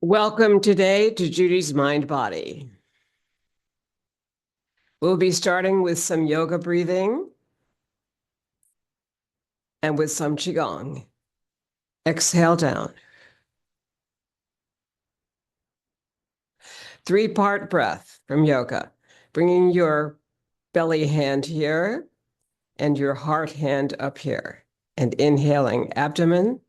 Welcome today to Judy's Mind Body. We'll be starting with some yoga breathing and with some Qigong. Exhale down. 3-part breath from yoga, bringing your belly hand here and your heart hand up here, and inhaling abdomen,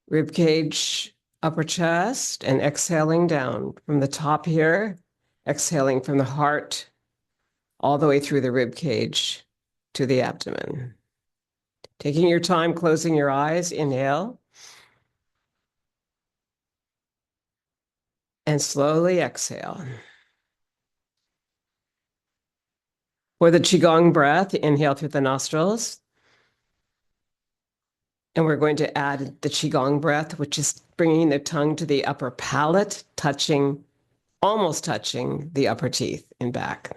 rib cage, upper chest, and exhaling down from the top here, exhaling from the heart all the way through the rib cage to the abdomen. Taking your time, closing your eyes, inhale. And slowly exhale. For the Qigong breath, inhale through the nostrils. And we're going to add the Qigong breath, which is bringing the tongue to the upper palate, almost touching the upper teeth and back.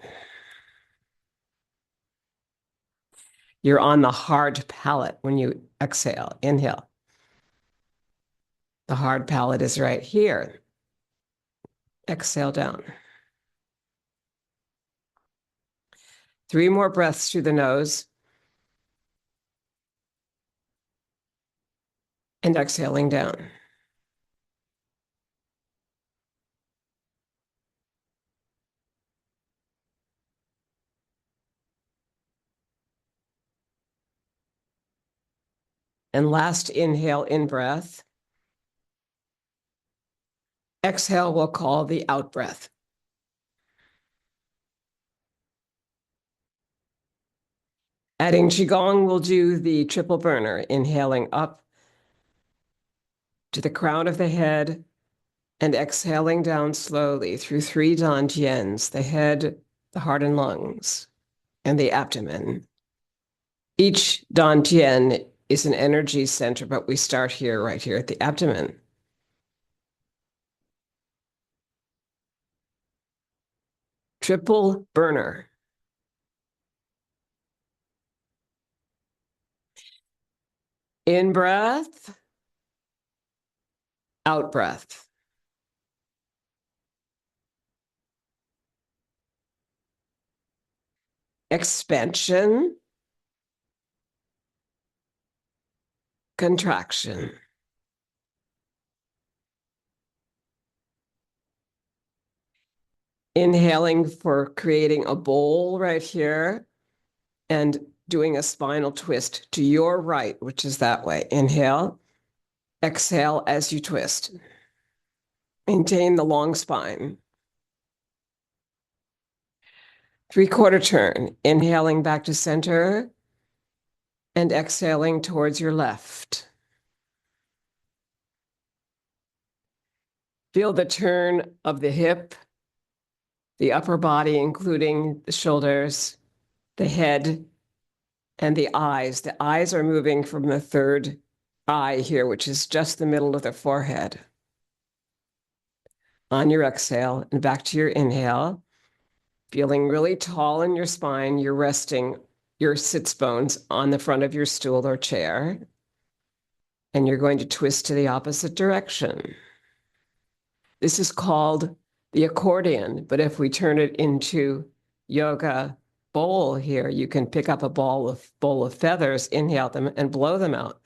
You're on the hard palate when you exhale. Inhale. The hard palate is right here. Exhale down. 3 more breaths through the nose. And exhaling down. And last inhale in breath. Exhale, we'll call the out breath. Adding Qigong, we'll do the triple burner, inhaling up to the crown of the head and exhaling down slowly through 3 dantians, the head, the heart and lungs, and the abdomen. Each dantien is an energy center, but we start here, right here at the abdomen. Triple burner. In breath, out breath. Expansion, contraction. Inhaling for creating a bowl right here and doing a spinal twist to your right, which is that way. Inhale, exhale as you twist. Maintain the long spine. 3/4 turn, inhaling back to center and exhaling towards your left. Feel the turn of the hip, the upper body, including the shoulders, the head, and the eyes. The eyes are moving from the third eye here, which is just the middle of the forehead. On your exhale and back to your inhale, feeling really tall in your spine, you're resting your sits bones on the front of your stool or chair, and you're going to twist to the opposite direction. This is called the accordion, but if we turn it into yoga bowl here, you can pick up a bowl of feathers, inhale them, and blow them out.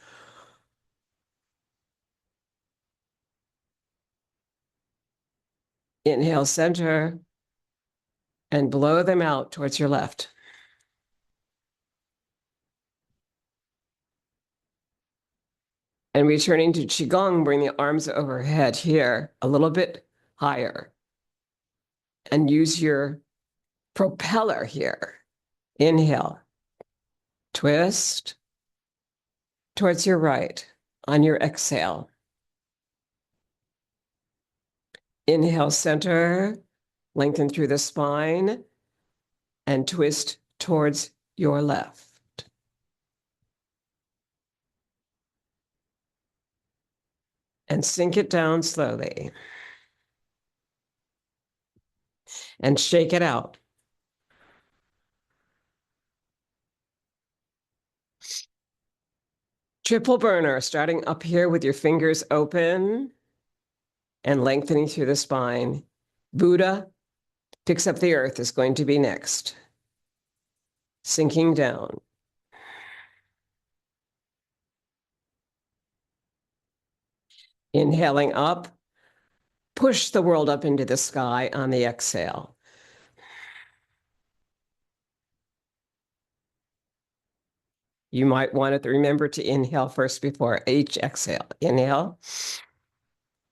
Inhale center and blow them out towards your left. And returning to Qigong, bring the arms overhead here, a little bit higher. And use your propeller here. Inhale, twist towards your right. On your exhale, inhale center, lengthen through the spine, and twist towards your left. And sink it down slowly. And shake it out. Triple burner, starting up here with your fingers open and lengthening through the spine. Buddha picks up the earth is going to be next. Sinking down. Inhaling up, push the world up into the sky on the exhale. You might want to remember to inhale first before each exhale. Inhale,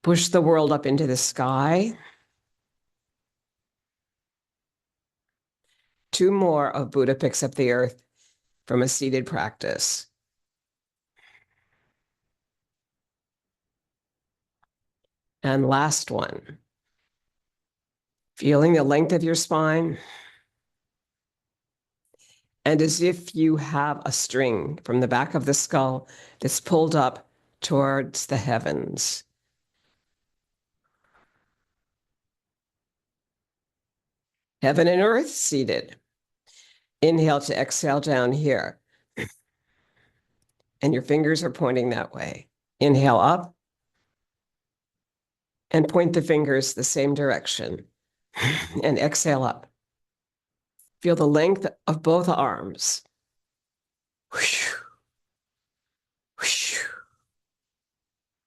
push the world up into the sky. 2 more of Buddha picks up the earth from a seated practice. And last one. Feeling the length of your spine. And as if you have a string from the back of the skull that's pulled up towards the heavens. Heaven and earth seated. Inhale to exhale down here. And your fingers are pointing that way. Inhale up and point the fingers the same direction. And exhale up. Feel the length of both arms.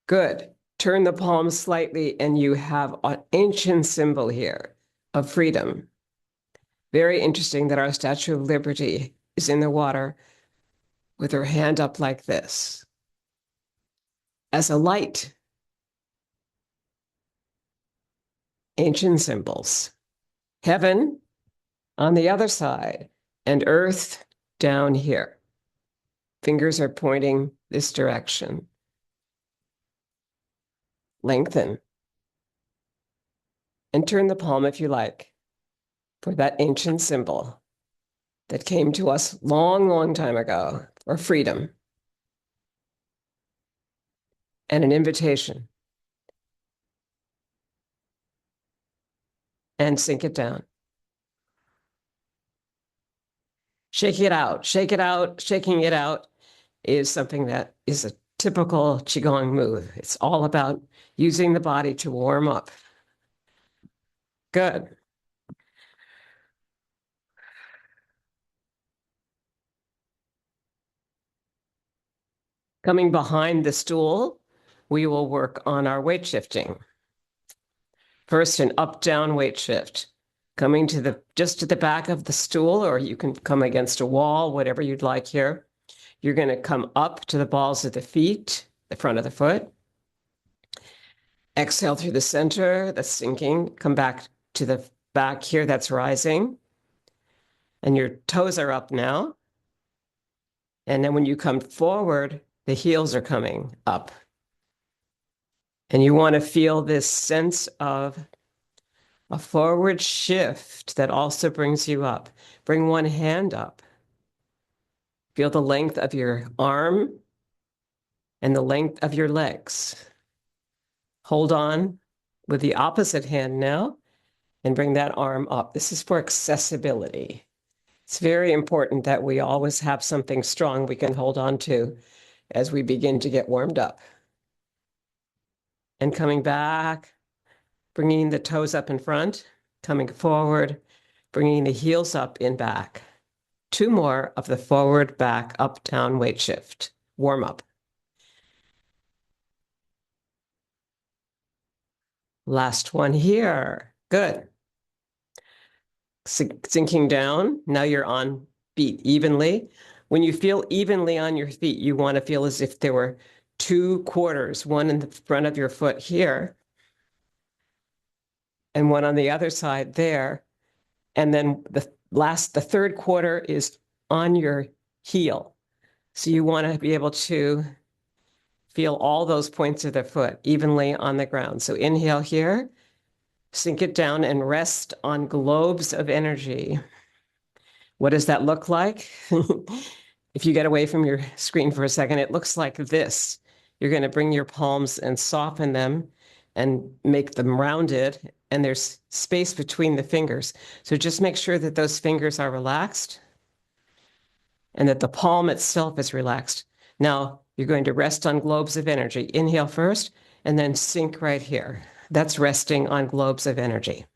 Good. Turn the palms slightly and you have an ancient symbol here of freedom. Very interesting that our Statue of Liberty is in the water with her hand up like this as a light. Ancient symbols. Heaven on the other side and earth down here. Fingers are pointing this direction. Lengthen. And turn the palm if you like for that ancient symbol that came to us long, long time ago for freedom and an invitation. And sink it down. Shake it out, shake it out. Shaking it out is something that is a typical Qigong move. It's all about using the body to warm up. Good. Coming behind the stool, we will work on our weight shifting. First, an up-down weight shift. Coming to just to the back of the stool, or you can come against a wall, whatever you'd like here. You're going to come up to the balls of the feet, the front of the foot. Exhale through the center, that's sinking. Come back to the back here, that's rising. And your toes are up now. And then when you come forward, the heels are coming up. And you want to feel this sense of a forward shift that also brings you up. Bring one hand up. Feel the length of your arm and the length of your legs. Hold on with the opposite hand now and bring that arm up. This is for accessibility. It's very important that we always have something strong we can hold on to as we begin to get warmed up. And coming back, bringing the toes up in front, coming forward, bringing the heels up in back. 2 more of the forward, back, up, down weight shift. Warm up. Last one here. Good. Sinking down. Now you're on feet evenly. When you feel evenly on your feet, you want to feel as if there were 2 quarters, one in the front of your foot here, and one on the other side there. And then the 3rd quarter is on your heel. So you want to be able to feel all those points of the foot evenly on the ground. So inhale here, sink it down and rest on globes of energy. What does that look like? If you get away from your screen for a second, it looks like this. You're going to bring your palms and soften them and make them rounded, and there's space between the fingers. So just make sure that those fingers are relaxed and that the palm itself is relaxed. Now, you're going to rest on globes of energy. Inhale first, and then sink right here. That's resting on globes of energy.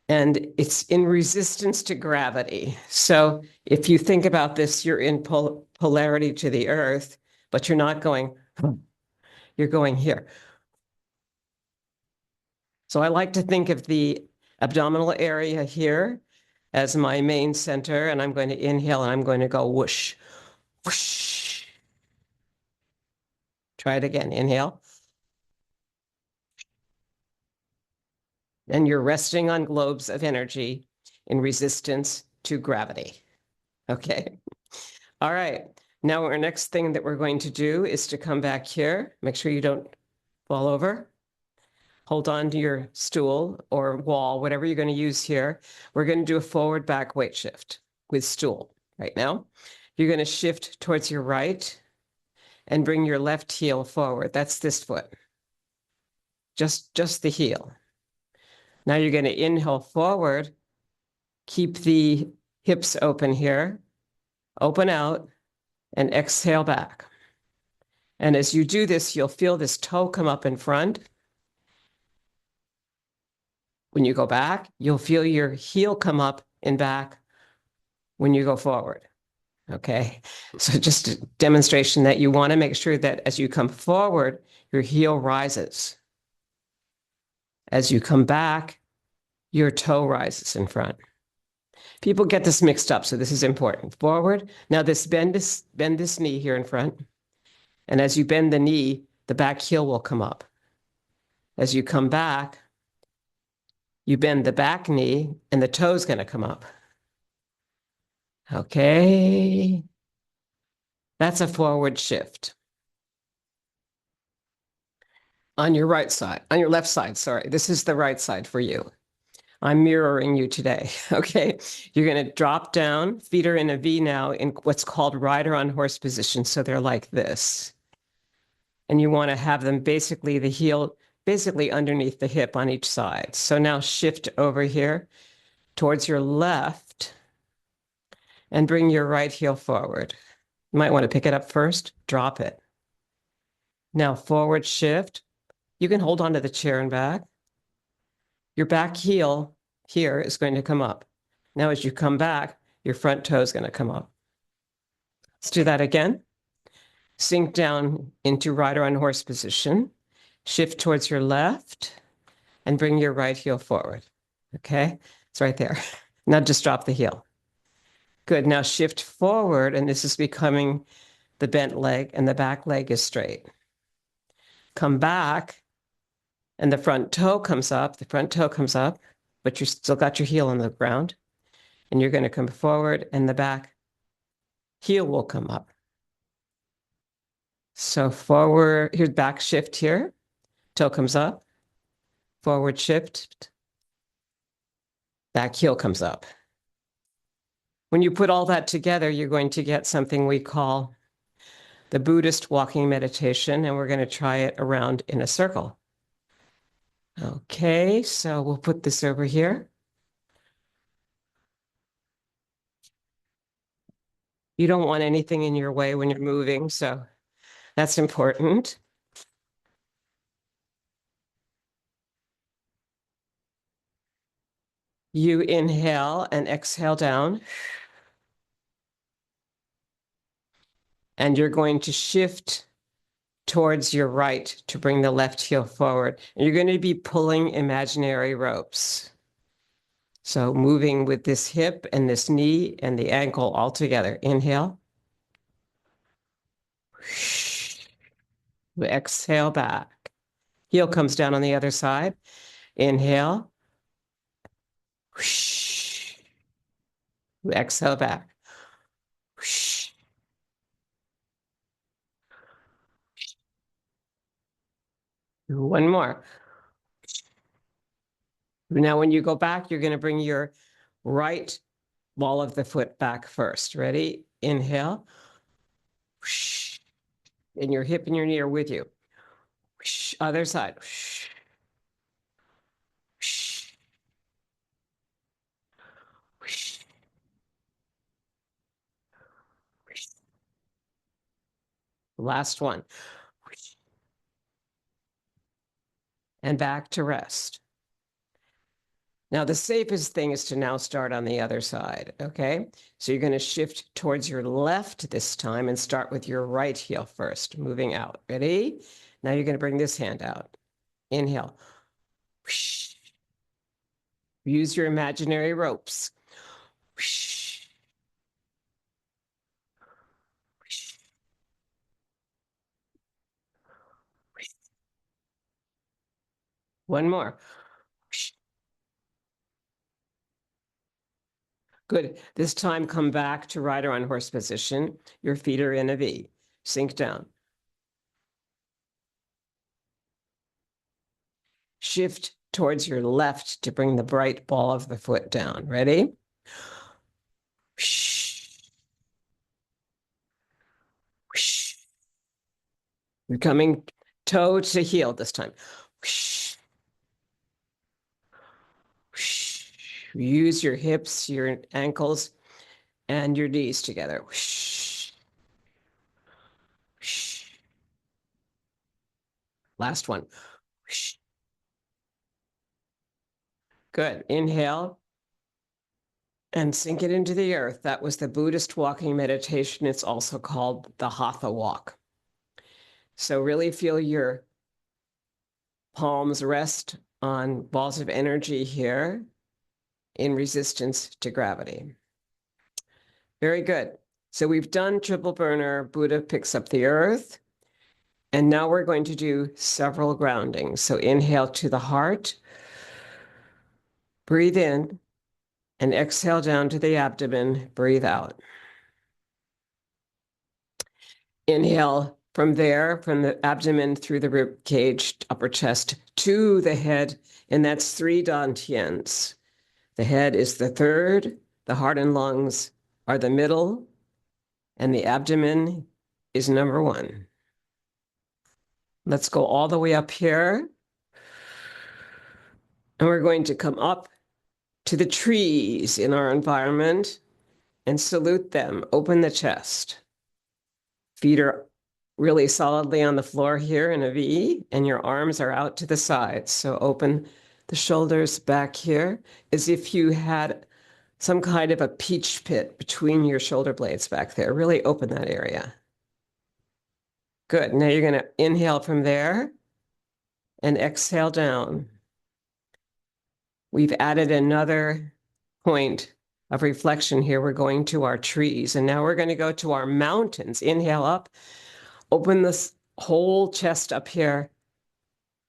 And it's in resistance to gravity. So if you think about this, you're in polarity to the earth, but you're not going, you're going here. So I like to think of the abdominal area here as my main center, and I'm going to inhale and I'm going to go whoosh, whoosh. Try it again. Inhale. And you're resting on globes of energy in resistance to gravity. Okay. All right. Now, our next thing that we're going to do is to come back here. Make sure you don't fall over. Hold on to your stool or wall, whatever you're going to use here. We're going to do a forward back weight shift with stool right now. You're going to shift towards your right and bring your left heel forward. That's this foot. Just the heel. Now you're going to inhale forward. Keep the hips open here. Open out and exhale back. And as you do this, you'll feel this toe come up in front. When you go back, you'll feel your heel come up and back when you go forward. Okay. So just a demonstration that you want to make sure that as you come forward, your heel rises. As you come back, your toe rises in front. People get this mixed up, so this is important. Forward. Now bend this knee here in front. And as you bend the knee, the back heel will come up. As you come back, you bend the back knee and the toe's going to come up. Okay. That's a forward shift. On your right side, on your left side, sorry. This is the right side for you. I'm mirroring you today. Okay. You're going to drop down. Feet are in a V now in what's called rider on horse position. So they're like this. And you want to have them basically the heel basically underneath the hip on each side. So now shift over here towards your left and bring your right heel forward. You might want to pick it up first, drop it. Now forward shift. You can hold onto the chair and back. Your back heel here is going to come up. Now as you come back, your front toe is going to come up. Let's do that again. Sink down into rider on horse position. Shift towards your left and bring your right heel forward. Okay, it's right there. Now just drop the heel. Good. Now shift forward, and this is becoming the bent leg, and the back leg is straight. Come back, and the front toe comes up. The front toe comes up, but you still got your heel on the ground. And you're going to come forward, and the back heel will come up. So forward, here's back shift here. Toe comes up. Forward shift. Back heel comes up. When you put all that together, you're going to get something we call the Buddhist walking meditation, and we're going to try it around in a circle. Okay, so we'll put this over here. You don't want anything in your way when you're moving, so that's important. You inhale and exhale down. And you're going to shift towards your right to bring the left heel forward. And you're going to be pulling imaginary ropes. So moving with this hip and this knee and the ankle all together. Inhale. Exhale back. Heel comes down on the other side. Inhale. Exhale back. One more. Now, when you go back, you're going to bring your right ball of the foot back first. Ready? Inhale. And your hip and your knee are with you. Other side. Last one. and back to rest. Now, the safest thing is to now start on the other side, okay? So you're going to shift towards your left this time and start with your right heel first, moving out. Ready? Now you're going to bring this hand out. Inhale. Use your imaginary ropes. One more. Good. This time, come back to rider on horse position. Your feet are in a V. Sink down. Shift towards your left to bring the bright ball of the foot down. Ready? You're coming toe to heel this time. Use your hips, your ankles, and your knees together. Last one. Good. Inhale and sink it into the earth. That was the Buddhist walking meditation. It's also called the Hatha walk. So really feel your palms rest on balls of energy here in resistance to gravity. Very good. So we've done triple burner. Buddha picks up the earth. And now we're going to do several groundings. So inhale to the heart. Breathe in and exhale down to the abdomen. Breathe out. Inhale from there, from the abdomen through the rib cage, upper chest to the head. And that's 3 dantians. The head is the third, the heart and lungs are the middle, and the abdomen is number 1. Let's go all the way up here. And we're going to come up to the trees in our environment and salute them. Open the chest. Feet are really solidly on the floor here in a V, and your arms are out to the sides. So open the shoulders back here as if you had some kind of a peach pit between your shoulder blades back there. Really open that area. Good. Now you're going to inhale from there and exhale down. We've added another point of reflection here. We're going to our trees, and now we're going to go to our mountains. Inhale up, open this whole chest up here,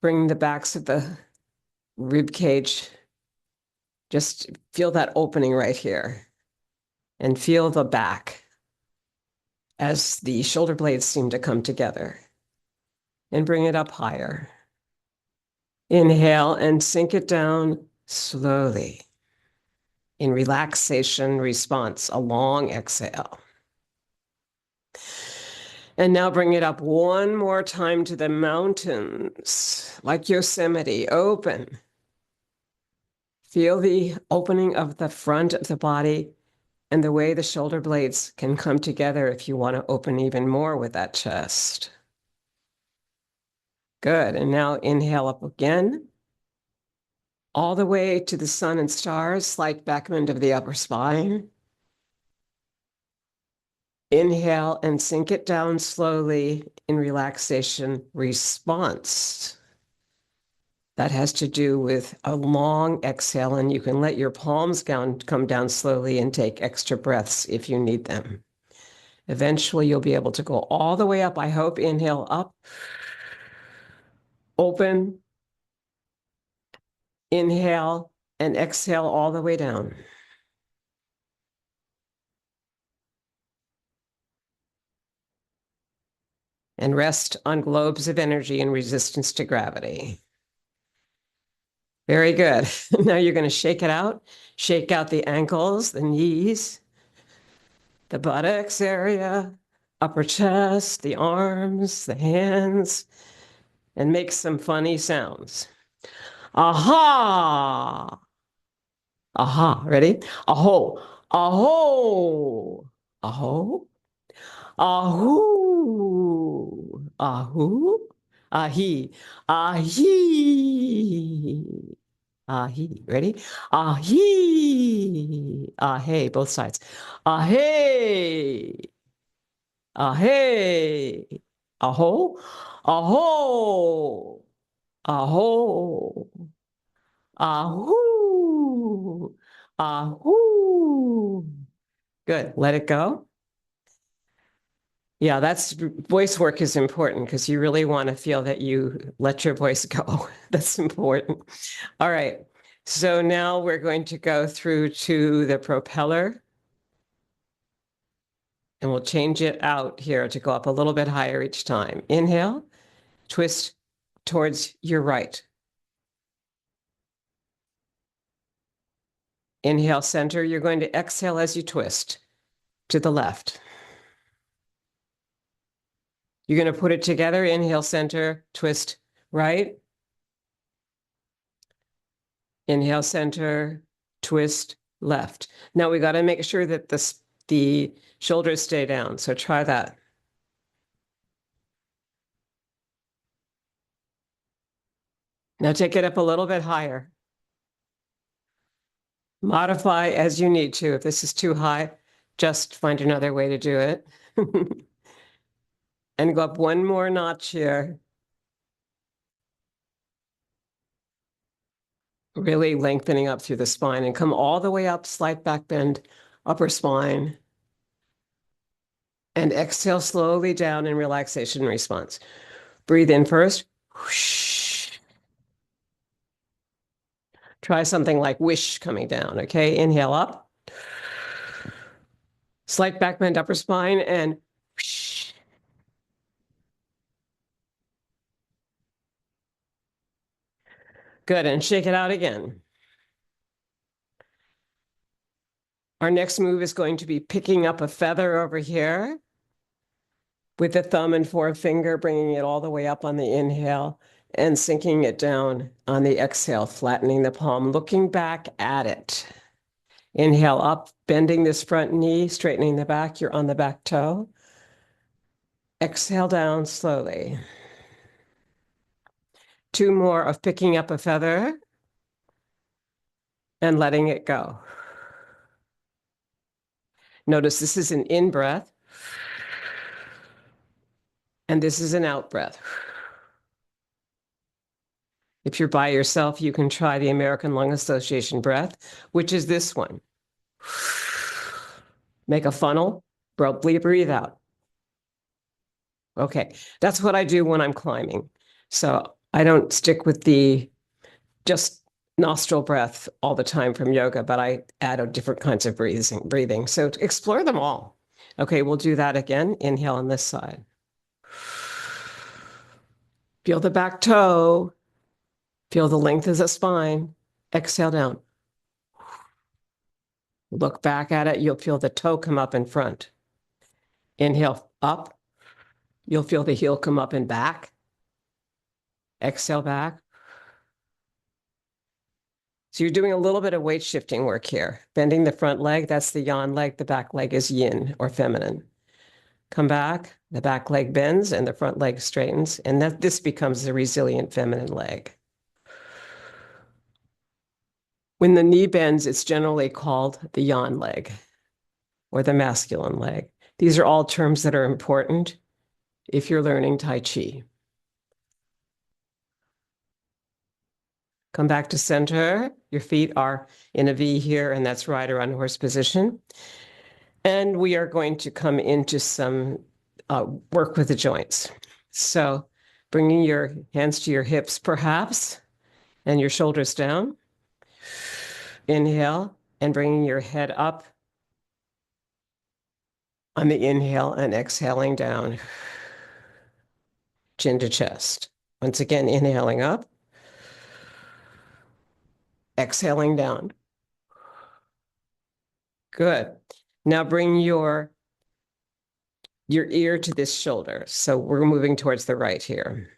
bring the backs of the rib cage. Just feel that opening right here, and feel the back as the shoulder blades seem to come together, and bring it up higher. Inhale and sink it down slowly. In relaxation response, a long exhale. And now bring it up one more time to the mountains, like Yosemite, open. Feel the opening of the front of the body and the way the shoulder blades can come together if you want to open even more with that chest. Good. And now inhale up again. All the way to the sun and stars, slight back bend of the upper spine. Inhale and sink it down slowly in relaxation response. That has to do with a long exhale, and you can let your palms come down slowly and take extra breaths if you need them. Eventually, you'll be able to go all the way up, I hope. Inhale up, open, inhale, and exhale all the way down. And rest on globes of energy in resistance to gravity. Very good. Now you're going to shake it out. Shake out the ankles, the knees, the buttocks area, upper chest, the arms, the hands, and make some funny sounds. Aha! Aha. Ready? Aho. Aho. Aho. Ahoo. Ahoo. Ahi. Ahi. Ahi. Ready? Ahi. Ahe. Both sides. Ahe. Ahe. Aho. Aho. Aho. Ahoo. Ahoo. Good. Let it go. Yeah, that's voice work is important because you really want to feel that you let your voice go. That's important. All right. So now we're going to go through to the propeller and we'll change it out here to go up a little bit higher each time. Inhale, twist towards your right. Inhale, center. You're going to exhale as you twist to the left. You're going to put it together. Inhale, center, twist right. Inhale, center, twist left. Now we got to make sure that the shoulders stay down. So try that. Now take it up a little bit higher. Modify as you need to. If this is too high, just find another way to do it. And go up one more notch here. Really lengthening up through the spine and come all the way up, slight back bend, upper spine. And exhale slowly down in relaxation response. Breathe in first. Whoosh. Try something like wish coming down, okay? Inhale up. Slight back bend, upper spine, and whoosh. Good, and shake it out again. Our next move is going to be picking up a feather over here with the thumb and forefinger, bringing it all the way up on the inhale and sinking it down on the exhale, flattening the palm, looking back at it. Inhale up, bending this front knee, straightening the back. You're on the back toe. Exhale down slowly. Two more of picking up a feather and letting it go. Notice this is an in breath and this is an out breath. If you're by yourself, you can try the American Lung Association breath, which is this one. Make a funnel, breathe out. Okay, that's what I do when I'm climbing. So I don't stick with the just nostril breath all the time from yoga, but I add different kinds of breathing. So explore them all. Okay, we'll do that again. Inhale on this side. Feel the back toe. Feel the length of the spine. Exhale down. Look back at it. You'll feel the toe come up in front. Inhale up. You'll feel the heel come up and back. Exhale back. So you're doing a little bit of weight shifting work here. Bending the front leg, that's the yang leg. The back leg is yin or feminine. Come back, the back leg bends and the front leg straightens, and this becomes the resilient feminine leg. When the knee bends, it's generally called the yang leg or the masculine leg. These are all terms that are important if you're learning Tai Chi. Come back to center. Your feet are in a V here, and that's rider on horse position. And we are going to come into some work with the joints. So bringing your hands to your hips, perhaps, and your shoulders down. Inhale, and bringing your head up on the inhale and exhaling down, chin to chest. Once again, inhaling up, exhaling down. Good. Now bring your ear to this shoulder. So we're moving towards the right here.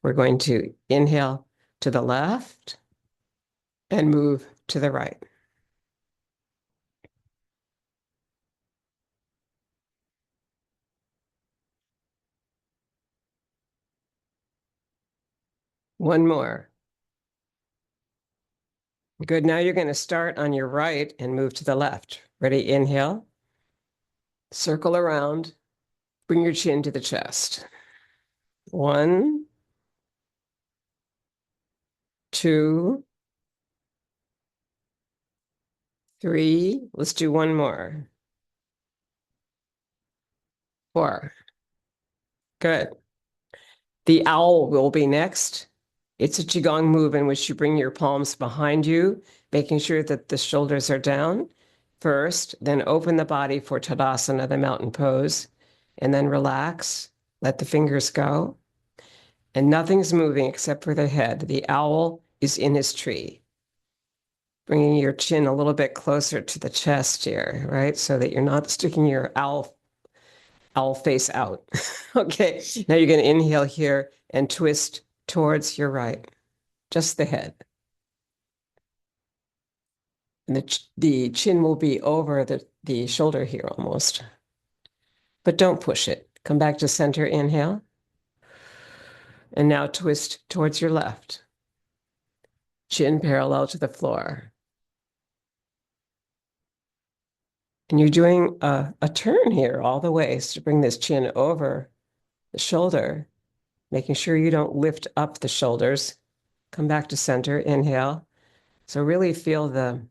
We're going to inhale to the left and move to the right. One more. Good. Now you're going to start on your right and move to the left. Ready? Inhale. Circle around. Bring your chin to the chest. 1, 2, 3. Let's do one more. 4. Good. The owl will be next. It's a Qigong move in which you bring your palms behind you, making sure that the shoulders are down first, then open the body for Tadasana, the mountain pose, and then relax. Let the fingers go. And nothing's moving except for the head. The owl is in his tree. Bringing your chin a little bit closer to the chest here, right? So that you're not sticking your owl face out. Okay, now you're going to inhale here and twist towards your right, just the head. And the chin will be over the shoulder here almost. But don't push it. Come back to center, inhale. And now twist towards your left. Chin parallel to the floor. And you're doing a turn here all the way to bring this chin over the shoulder, making sure you don't lift up the shoulders. Come back to center, inhale. So really feel the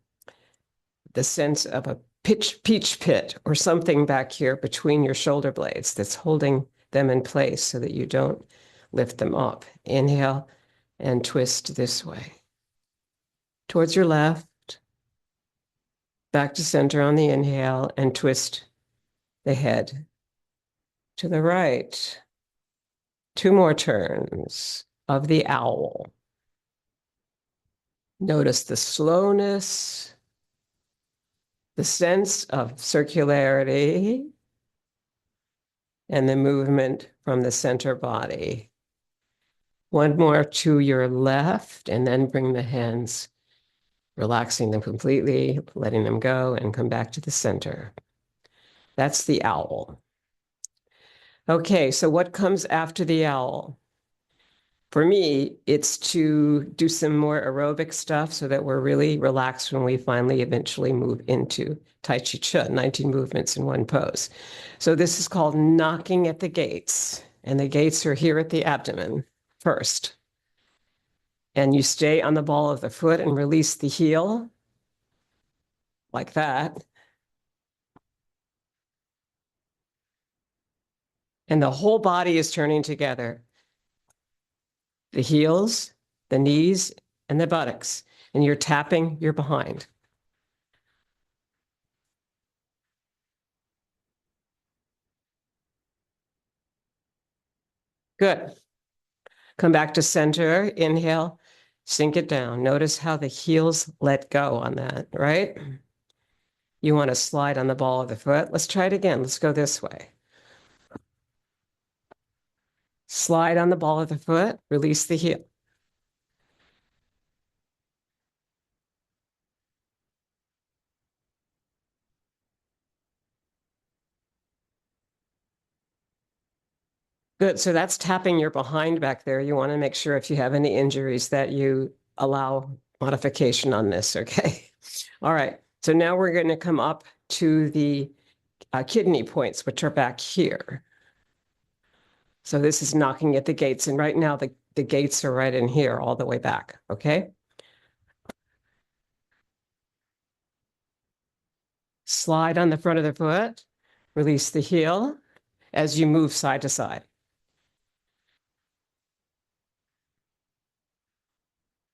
sense of a peach pit or something back here between your shoulder blades that's holding them in place so that you don't lift them up. Inhale and twist this way. Towards your left, back to center on the inhale and twist the head. To the right, 2 more turns of the owl. Notice the slowness, the sense of circularity, and the movement from the center body. One more to your left, and then bring the hands, relaxing them completely, letting them go, and come back to the center. That's the owl. Okay, so what comes after the owl? For me, it's to do some more aerobic stuff so that we're really relaxed when we finally eventually move into Tai Chi Chih, 19 movements in one pose. So this is called knocking at the gates. And the gates are here at the abdomen first. And you stay on the ball of the foot and release the heel like that. And the whole body is turning together. The heels, the knees, and the buttocks. And you're tapping your behind. Good. Come back to center, inhale, sink it down. Notice how the heels let go on that, right? You want to slide on the ball of the foot. Let's try it again. Let's go this way. Slide on the ball of the foot, release the heel. Good. So that's tapping your behind back there. You want to make sure if you have any injuries that you allow modification on this, okay? All right. So now we're going to come up to the kidney points, which are back here. So this is knocking at the gates. And right now the gates are right in here all the way back, okay? Slide on the front of the foot, release the heel as you move side to side.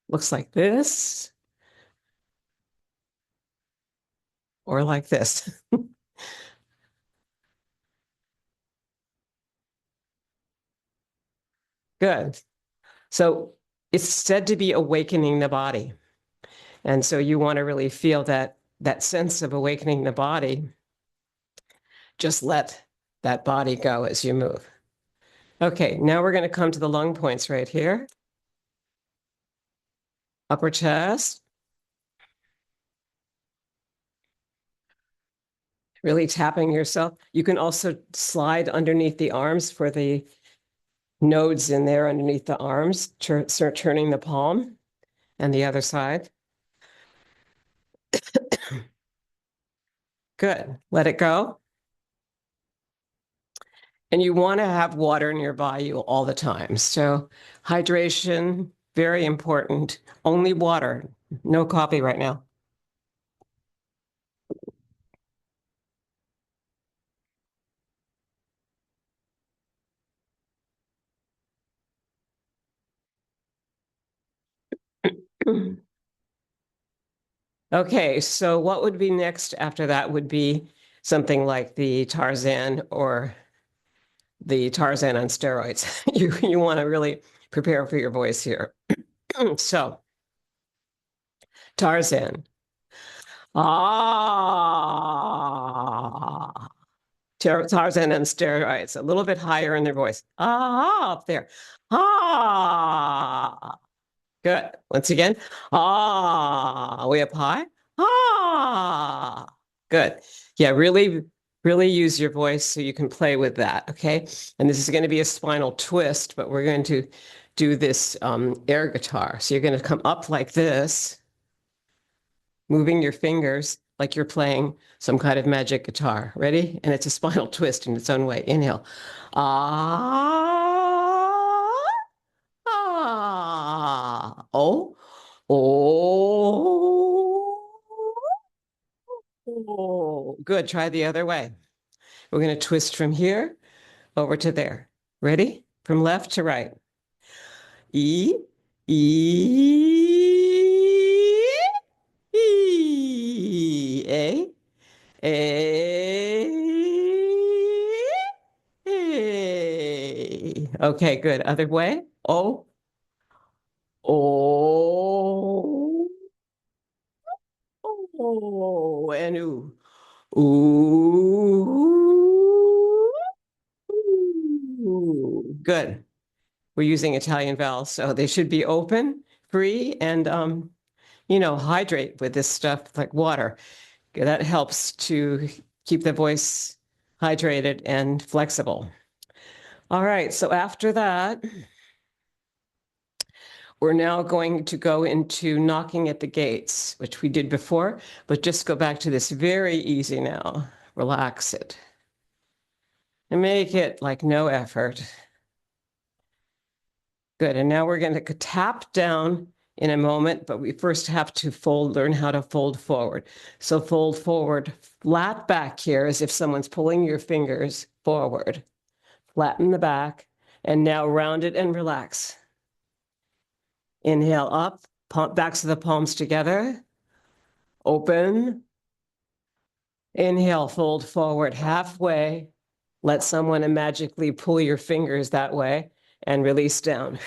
Looks like this or like this. Good. So it's said to be awakening the body. And so you want to really feel that sense of awakening the body. Just let that body go as you move. Okay, now we're going to come to the lung points right here. Upper chest. Really tapping yourself. You can also slide underneath the arms for the nodes in there underneath the arms. Start turning the palm and the other side. Good. Let it go. And you want to have water nearby you all the time. So hydration, very important. Only water, no coffee right now. Okay, so what would be next after that would be something like the Tarzan or the Tarzan on steroids. You want to really prepare for your voice here. So Tarzan. Ah. Tarzan on steroids, a little bit higher in their voice. Ah, up there. Ah. Good. Once again. Ah. Way up high. Ah. Good. Yeah, really, really use your voice so you can play with that. Okay. And this is going to be a spinal twist, but we're going to do this air guitar. So you're going to come up like this, moving your fingers like you're playing some kind of magic guitar. Ready? And it's a spinal twist in its own way. Inhale. Ah, ah. Oh, oh, oh. Good. Try the other way. We're going to twist from here over to there. Ready? From left to right. E, E, E, A. Hey. Okay, good. Other way. Oh, oh, oh, and ooh. Ooh. Ooh. Good. We're using Italian vowels, so they should be open, free, and hydrate with this stuff like water. That helps to keep the voice hydrated and flexible. All right, so after that, we're now going to go into knocking at the gates, which we did before, but just go back to this very easy now. Relax it. And make it like no effort. Good, and now we're going to tap down in a moment, but we first have to learn how to fold forward. So fold forward, flat back here as if someone's pulling your fingers forward. Flatten the back, and now round it and relax. Inhale up, backs of the palms together. Open. Inhale, fold forward halfway. Let someone magically pull your fingers that way and release down.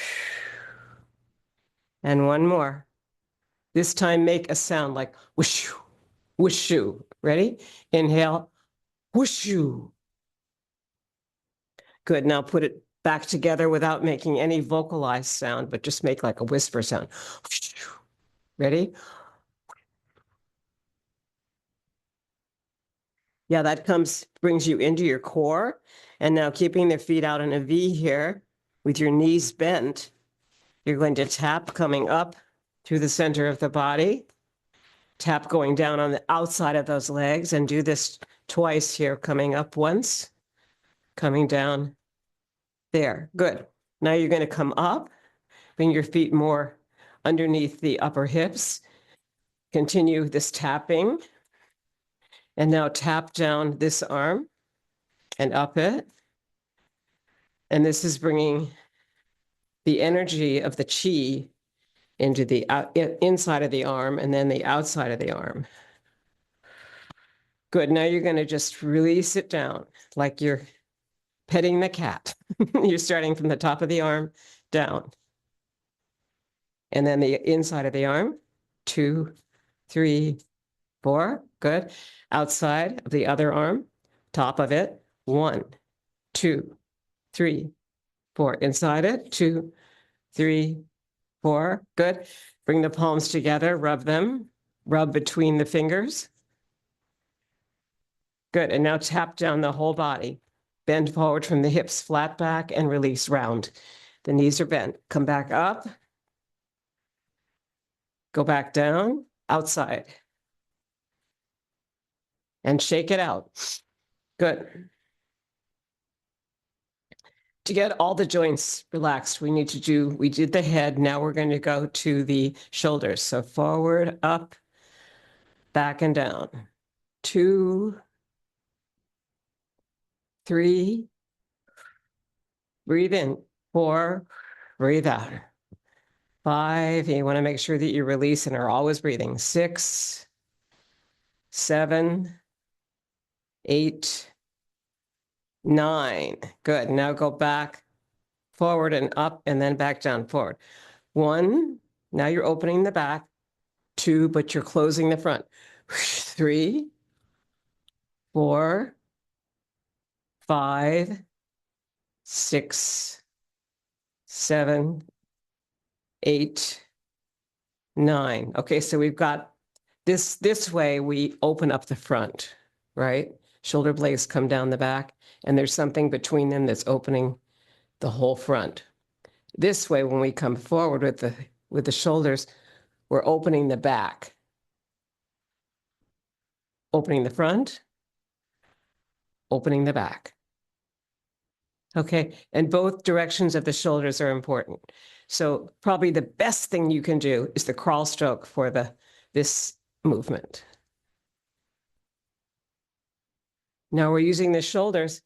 And one more. This time make a sound like whoosh, whooshoo. Ready? Inhale, whooshoo. Good. Now put it back together without making any vocalized sound, but just make like a whisper sound. Ready? Yeah, that brings you into your core. And now keeping the feet out in a V here with your knees bent, you're going to tap coming up through the center of the body, tap going down on the outside of those legs, and do this twice here, coming up once, coming down there. Good. Now you're going to come up, bring your feet more underneath the upper hips. Continue this tapping. And now tap down this arm and up it. And this is bringing the energy of the chi into the inside of the arm and then the outside of the arm. Good. Now you're going to just release it down like you're petting the cat. You're starting from the top of the arm down. And then the inside of the arm. 2, 3, 4. Good. Outside of the other arm. Top of it. 1, 2, 3, 4. Inside it. 2, 3, 4. Good. Bring the palms together. Rub them. Rub between the fingers. Good. And now tap down the whole body. Bend forward from the hips, flat back, and release round. The knees are bent. Come back up. Go back down, outside. And shake it out. Good. To get all the joints relaxed, we did the head. Now we're going to go to the shoulders. So forward, up, back and down. 2, 3, breathe in. 4, breathe out. 5, you want to make sure that you release and are always breathing. 6, 7, 8, 9. Good. Now go back, forward and up, and then back down, forward. 1, now you're opening the back. 2, but you're closing the front. 3, 4, 5, 6, 7, 8, 9. Okay, so we've got this way we open up the front, right? Shoulder blades come down the back, and there's something between them that's opening the whole front. This way, when we come forward with the shoulders, we're opening the back. Opening the front, opening the back. Okay, and both directions of the shoulders are important. So probably the best thing you can do is the crawl stroke for this movement. Now we're using the shoulders,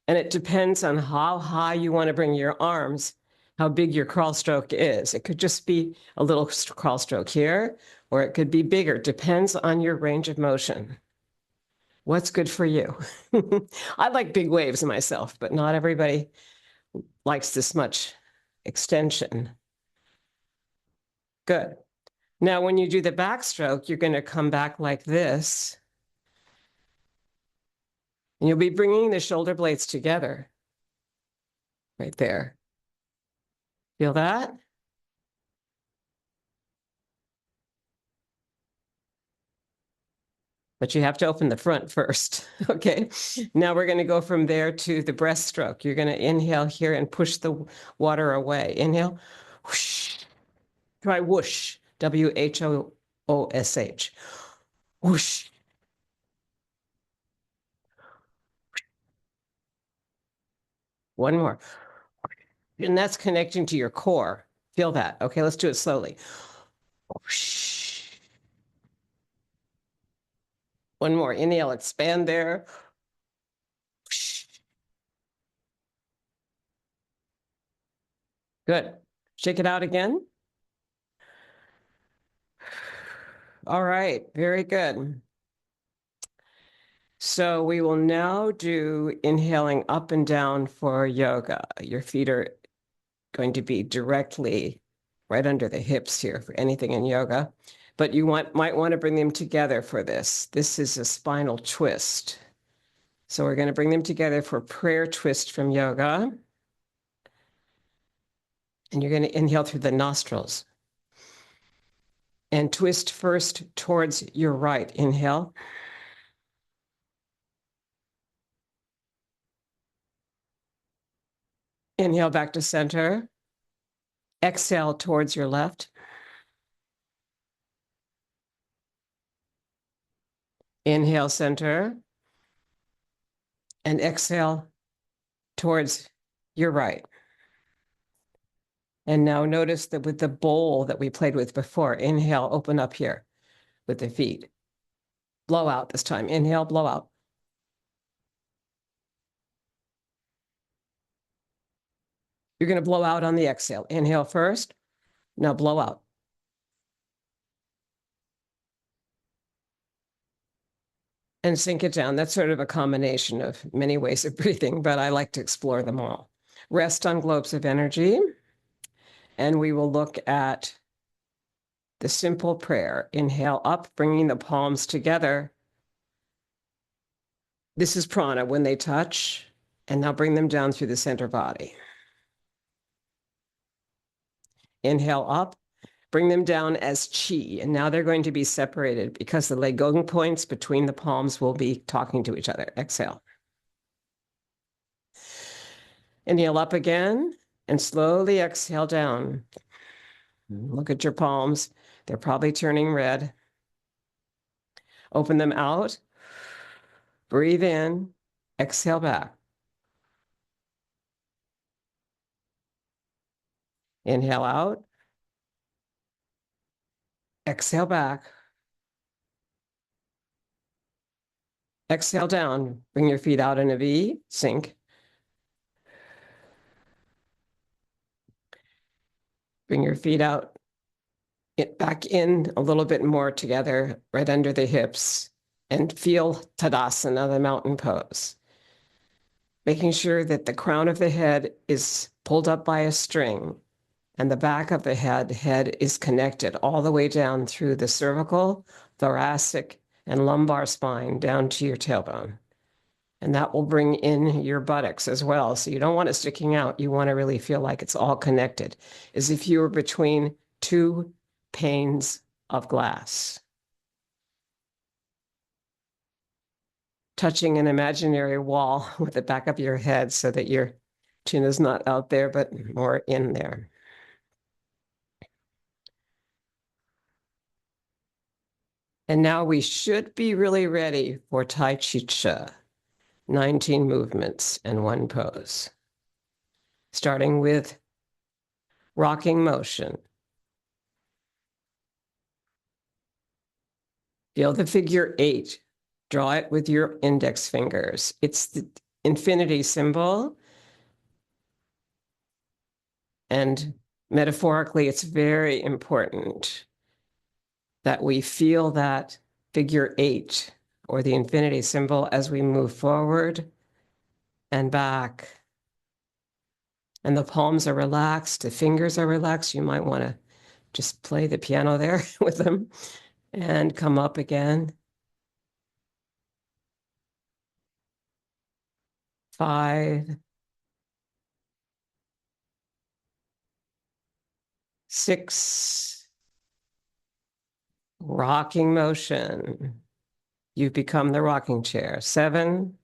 and it depends on how high you want to bring your arms, how big your crawl stroke is. It could just be a little crawl stroke here, or it could be bigger. Depends on your range of motion. What's good for you? I like big waves myself, but not everybody likes this much extension. Good. Now, when you do the backstroke, you're going to come back like this. And you'll be bringing the shoulder blades together. Right there. Feel that? But you have to open the front first. Okay. Now we're going to go from there to the breaststroke. You're going to inhale here and push the water away. Inhale. Whoosh. Try whoosh. W-H-O-O-S-H. Whoosh. One more. And that's connecting to your core. Feel that. Okay, let's do it slowly. Whoosh. One more. Inhale, expand there. Whoosh. Good. Shake it out again. All right, very good. So we will now do inhaling up and down for yoga. Your feet are going to be directly right under the hips here for anything in yoga, but you might want to bring them together for this. This is a spinal twist. So we're going to bring them together for prayer twist from yoga. And you're going to inhale through the nostrils. And twist first towards your right. Inhale. Inhale back to center. Exhale towards your left. Inhale center. And exhale towards your right. And now notice that with the bowl that we played with before, inhale, open up here with the feet. Blow out this time. Inhale, blow out. You're going to blow out on the exhale. Inhale first. Now blow out. And sink it down. That's sort of a combination of many ways of breathing, but I like to explore them all. Rest on globes of energy. And we will look at the simple prayer. Inhale up, bringing the palms together. This is prana when they touch. And now bring them down through the center body. Inhale up, bring them down as chi. And now they're going to be separated because the Leigong points between the palms will be talking to each other. Exhale. Inhale up again and slowly exhale down. Look at your palms. They're probably turning red. Open them out. Breathe in. Exhale back. Inhale out. Exhale back. Exhale down. Bring your feet out in a V. Sink. Bring your feet out. Back in a little bit more together, right under the hips. And feel Tadasana, the mountain pose. Making sure that the crown of the head is pulled up by a string and the back of the head is connected all the way down through the cervical, thoracic, and lumbar spine down to your tailbone. And that will bring in your buttocks as well. So you don't want it sticking out. You want to really feel like it's all connected, as if you were between two panes of glass, touching an imaginary wall with the back of your head so that your chin is not out there, but more in there. And now we should be really ready for Tai Chi Chih, 19 movements and one pose. Starting with rocking motion. Feel the figure 8. Draw it with your index fingers. It's the infinity symbol. And metaphorically, it's very important that we feel that figure 8 or the infinity symbol as we move forward and back. And the palms are relaxed, the fingers are relaxed. You might want to just play the piano there with them and come up again. 5, 6, rocking motion. You've become the rocking chair. 7,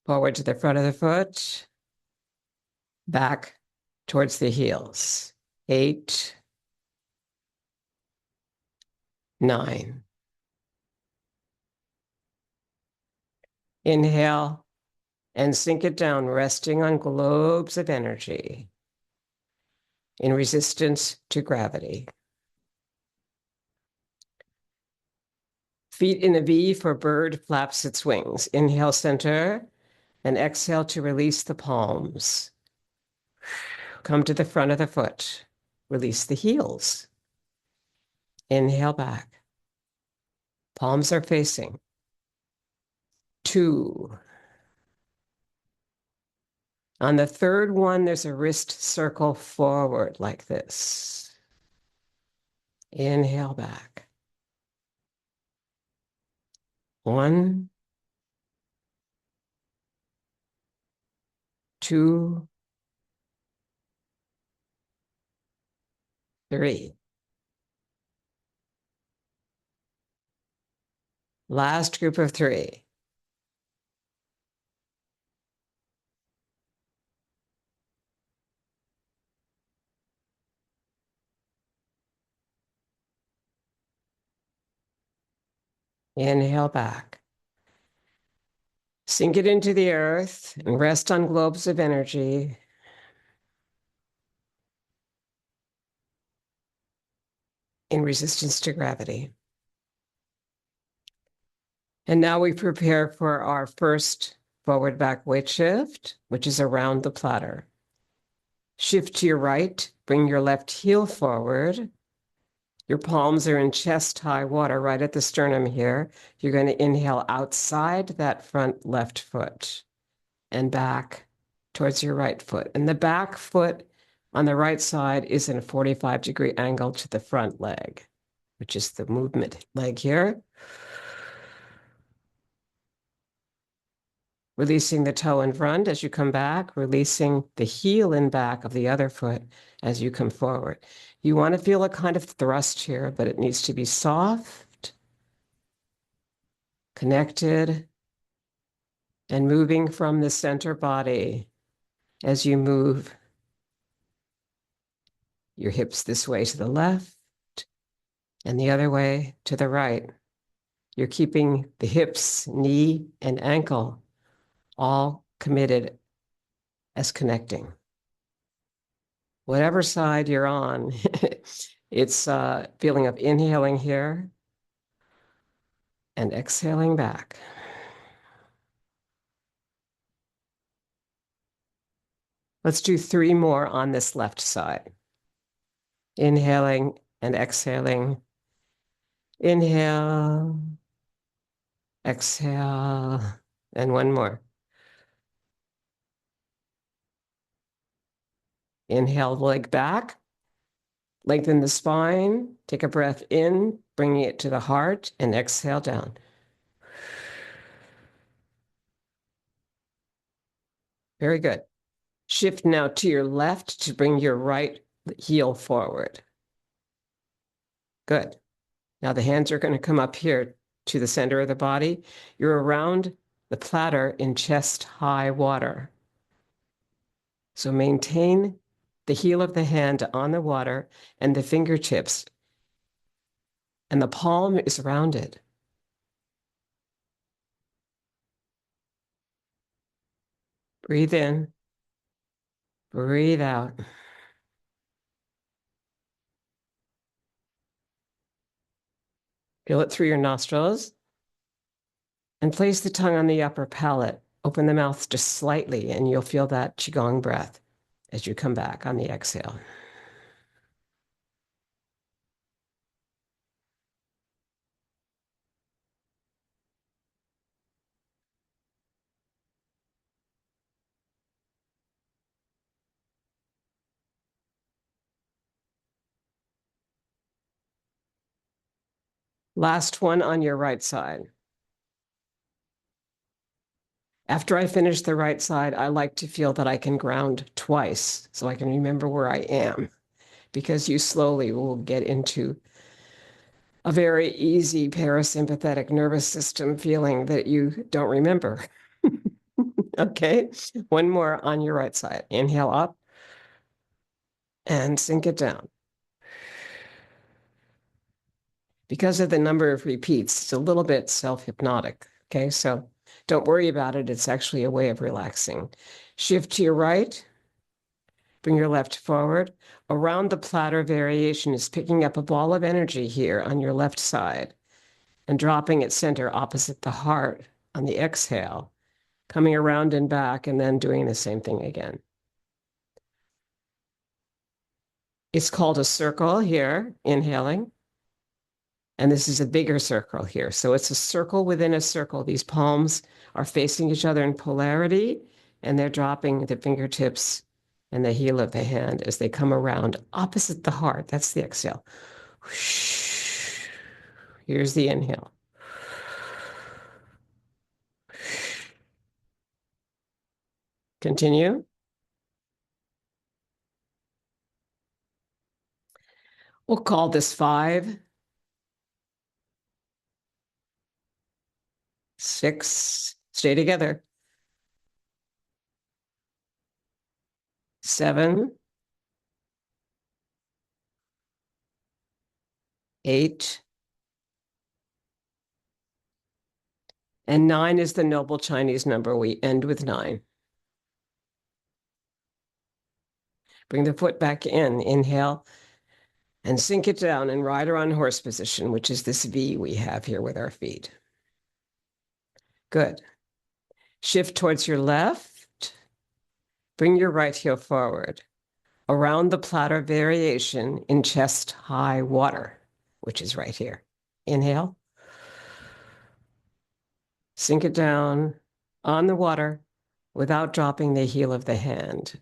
forward to the front of the foot, back towards the heels. 8, 9. Inhale and sink it down, resting on globes of energy in resistance to gravity. Feet in a V for bird flaps its wings. Inhale, center, and exhale to release the palms. Come to the front of the foot. Release the heels. Inhale back. Palms are facing. 2. On the third one, there's a wrist circle forward like this. Inhale back. 1, 2, 3. Last group of 3. Inhale back. Sink it into the earth and rest on globes of energy. In resistance to gravity. And now we prepare for our first forward back weight shift, which is around the platter. Shift to your right, bring your left heel forward. Your palms are in chest high water right at the sternum here. You're going to inhale outside that front left foot and back towards your right foot. And the back foot on the right side is in a 45-degree angle to the front leg, which is the movement leg here. Releasing the toe in front as you come back, releasing the heel in back of the other foot as you come forward. You want to feel a kind of thrust here, but it needs to be soft, connected, And moving from the center body as you move your hips this way to the left and the other way to the right. You're keeping the hips, knee, and ankle all committed as connecting. Whatever side you're on, it's a feeling of inhaling here and exhaling back. Let's do 3 more on this left side. Inhaling and exhaling. Inhale, exhale, and 1 more. Inhale, leg back. Lengthen the spine. Take a breath in, bringing it to the heart, and exhale down. Very good. Shift now to your left to bring your right heel forward. Good. Now the hands are going to come up here to the center of the body. You're around the platter in chest-high water. So maintain the heel of the hand on the water and the fingertips, and the palm is rounded. Breathe in, breathe out. Feel it through your nostrils. And place the tongue on the upper palate. Open the mouth just slightly, and you'll feel that Qigong breath as you come back on the exhale. Last one on your right side. After I finish the right side, I like to feel that I can ground twice so I can remember where I am, because you slowly will get into a very easy parasympathetic nervous system feeling that you don't remember. Okay, 1 more on your right side. Inhale up and sink it down. Because of the number of repeats, it's a little bit self-hypnotic. Okay, so don't worry about it. It's actually a way of relaxing. Shift to your right. Bring your left forward. Around the platter variation is picking up a ball of energy here on your left side and dropping its center opposite the heart on the exhale, coming around and back, and then doing the same thing again. It's called a circle here, inhaling. And this is a bigger circle here. So it's a circle within a circle. These palms are facing each other in polarity, and they're dropping the fingertips and the heel of the hand as they come around opposite the heart. That's the exhale. Here's the inhale. Continue. We'll call this 5, 6, stay together. 7, 8, and 9 is the noble Chinese number. We end with 9. Bring the foot back in. Inhale. And sink it down in rider on horse position, which is this V we have here with our feet. Good. Shift towards your left. Bring your right heel forward. Around the platter variation in chest high water, which is right here. Inhale. Sink it down on the water without dropping the heel of the hand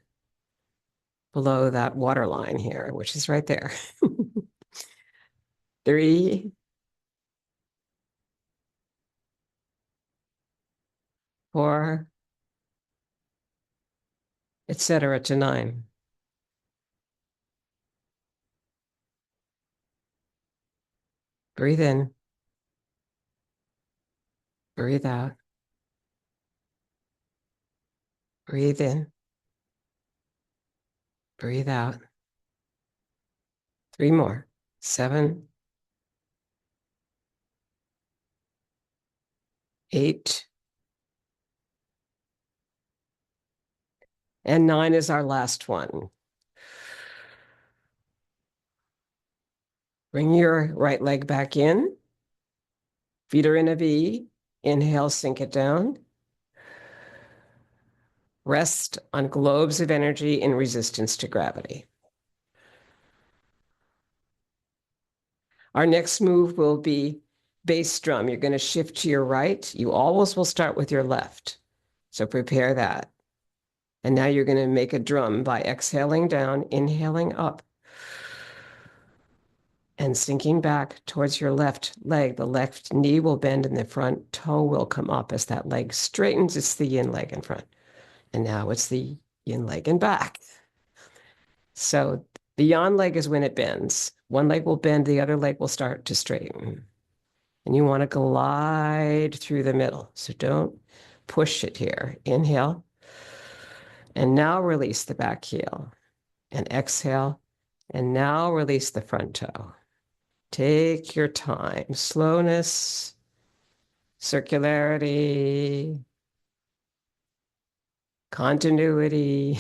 below that water line here, which is right there. 3, 4, etc. to 9. Breathe in. Breathe out. Breathe in. Breathe out. 3 more. 7, 8, and 9 is our last one. Bring your right leg back in. Feet are in a V. Inhale, sink it down. Rest on globes of energy in resistance to gravity. Our next move will be bass drum. You're going to shift to your right. You always will start with your left. So prepare that. And now you're going to make a drum by exhaling down, inhaling up, and sinking back towards your left leg. The left knee will bend and the front toe will come up as that leg straightens. It's the yin leg in front. And now it's the yin leg in back. So the yang leg is when it bends. One leg will bend, the other leg will start to straighten. And you want to glide through the middle. So don't push it here. Inhale. And now release the back heel. And exhale. And now release the front toe. Take your time. Slowness, circularity, continuity,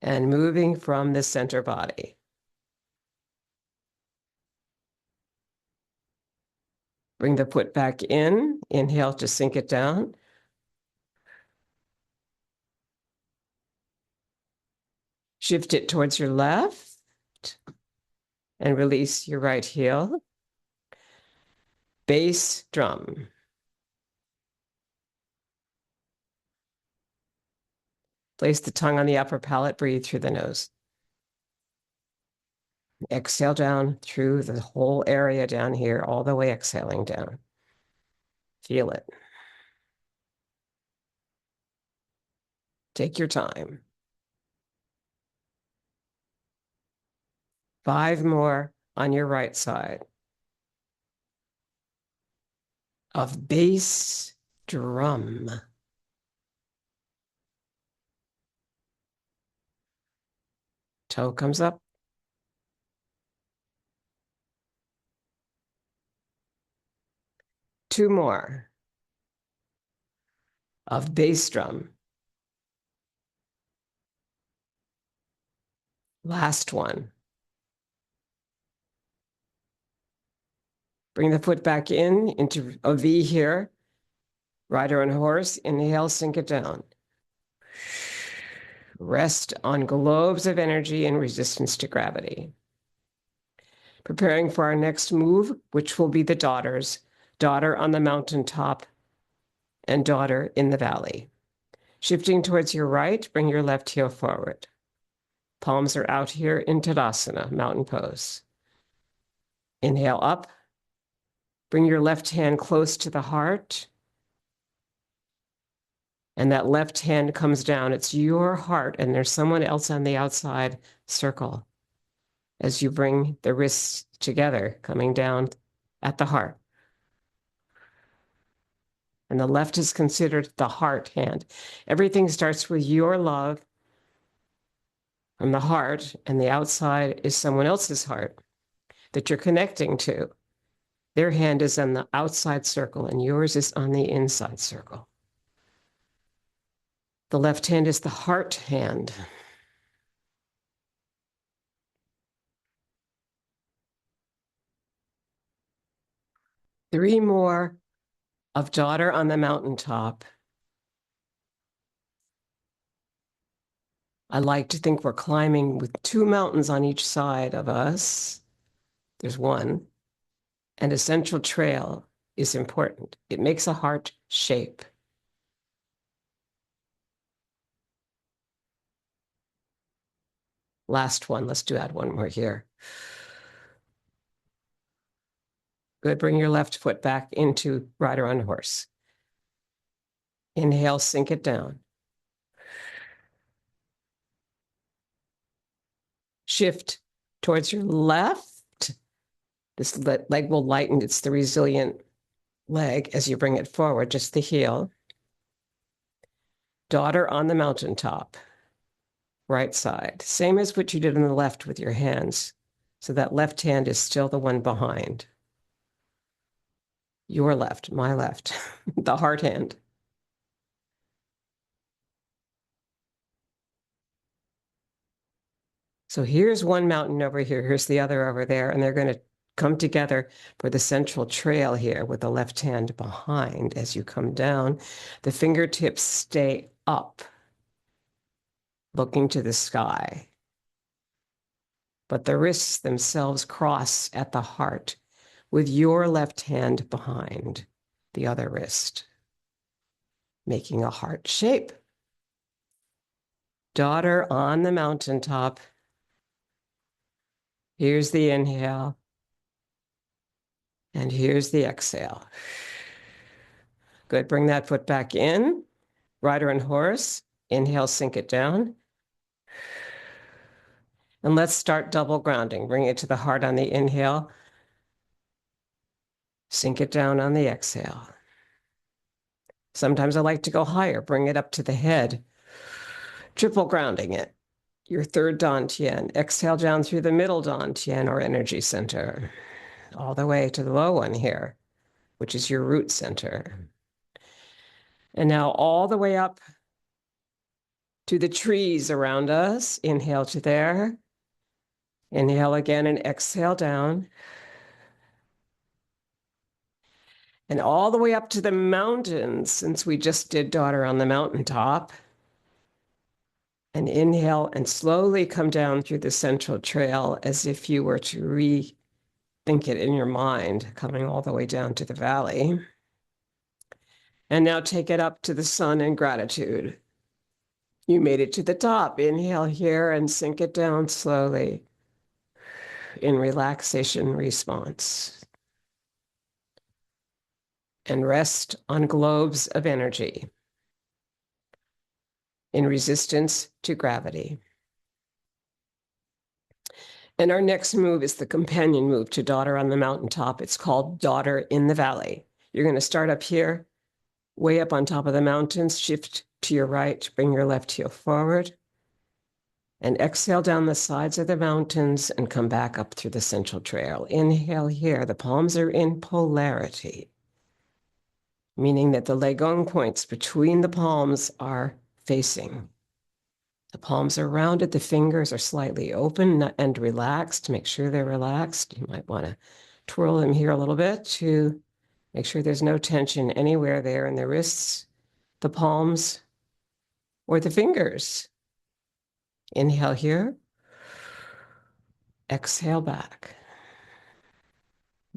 and moving from the center body. Bring the foot back in. Inhale to sink it down. Shift it towards your left and release your right heel. Bass drum. Place the tongue on the upper palate. Breathe through the nose. Exhale down through the whole area down here, all the way exhaling down. Feel it. Take your time. 5 more on your right side of bass drum. Toe comes up. Two more of bass drum. Last one. Bring the foot back in into a V here. Rider and horse. Inhale, sink it down. Rest on globes of energy and resistance to gravity. Preparing for our next move, which will be the daughters. Daughter on the mountaintop and daughter in the valley. Shifting towards your right, bring your left heel forward. Palms are out here in Tadasana, mountain pose. Inhale up. Bring your left hand close to the heart. And that left hand comes down. It's your heart, and there's someone else on the outside circle as you bring the wrists together, coming down at the heart. And the left is considered the heart hand. Everything starts with your love from the heart, and the outside is someone else's heart that you're connecting to. Their hand is on the outside circle, and yours is on the inside circle. The left hand is the heart hand. Three more of daughter on the mountaintop. I like to think we're climbing with 2 mountains on each side of us. There's one. And a central trail is important. It makes a heart shape. Last one. Let's add one more here. Good. Bring your left foot back into rider on horse. Inhale, sink it down. Shift towards your left. This leg will lighten. It's the resilient leg as you bring it forward, just the heel. Daughter on the mountaintop, right side. Same as what you did on the left with your hands. So that left hand is still the one behind. Your left, my left, the heart hand. So here's one mountain over here, here's the other over there, and they're going to come together for the central trail here with the left hand behind as you come down. The fingertips stay up, looking to the sky. But the wrists themselves cross at the heart with your left hand behind the other wrist, making a heart shape. Daughter on the mountaintop. Here's the inhale. And here's the exhale. Good. Bring that foot back in. Rider and horse. Inhale, sink it down. And let's start double grounding. Bring it to the heart on the inhale. Sink it down on the exhale. Sometimes I like to go higher. Bring it up to the head. Triple grounding it. Your third Dantian. Exhale down through the middle Dantian or energy center. All the way to the low one here, which is your root center. And now all the way up to the trees around us. Inhale to there. Inhale again and exhale down. And all the way up to the mountains, since we just did daughter on the mountaintop. And inhale and slowly come down through the central trail as if you were to rethink it in your mind, coming all the way down to the valley. And now take it up to the sun in gratitude. You made it to the top. Inhale here and sink it down slowly in relaxation response. And rest on globes of energy in resistance to gravity. And our next move is the companion move to daughter on the mountaintop. It's called daughter in the valley. You're going to start up here, way up on top of the mountains, shift to your right, bring your left heel forward, and exhale down the sides of the mountains and come back up through the central trail. Inhale here. The palms are in polarity, meaning that the Legong points between the palms are facing. The palms are rounded, the fingers are slightly open and relaxed. Make sure they're relaxed. You might want to twirl them here a little bit to make sure there's no tension anywhere there in the wrists, the palms, or the fingers. Inhale here. Exhale back.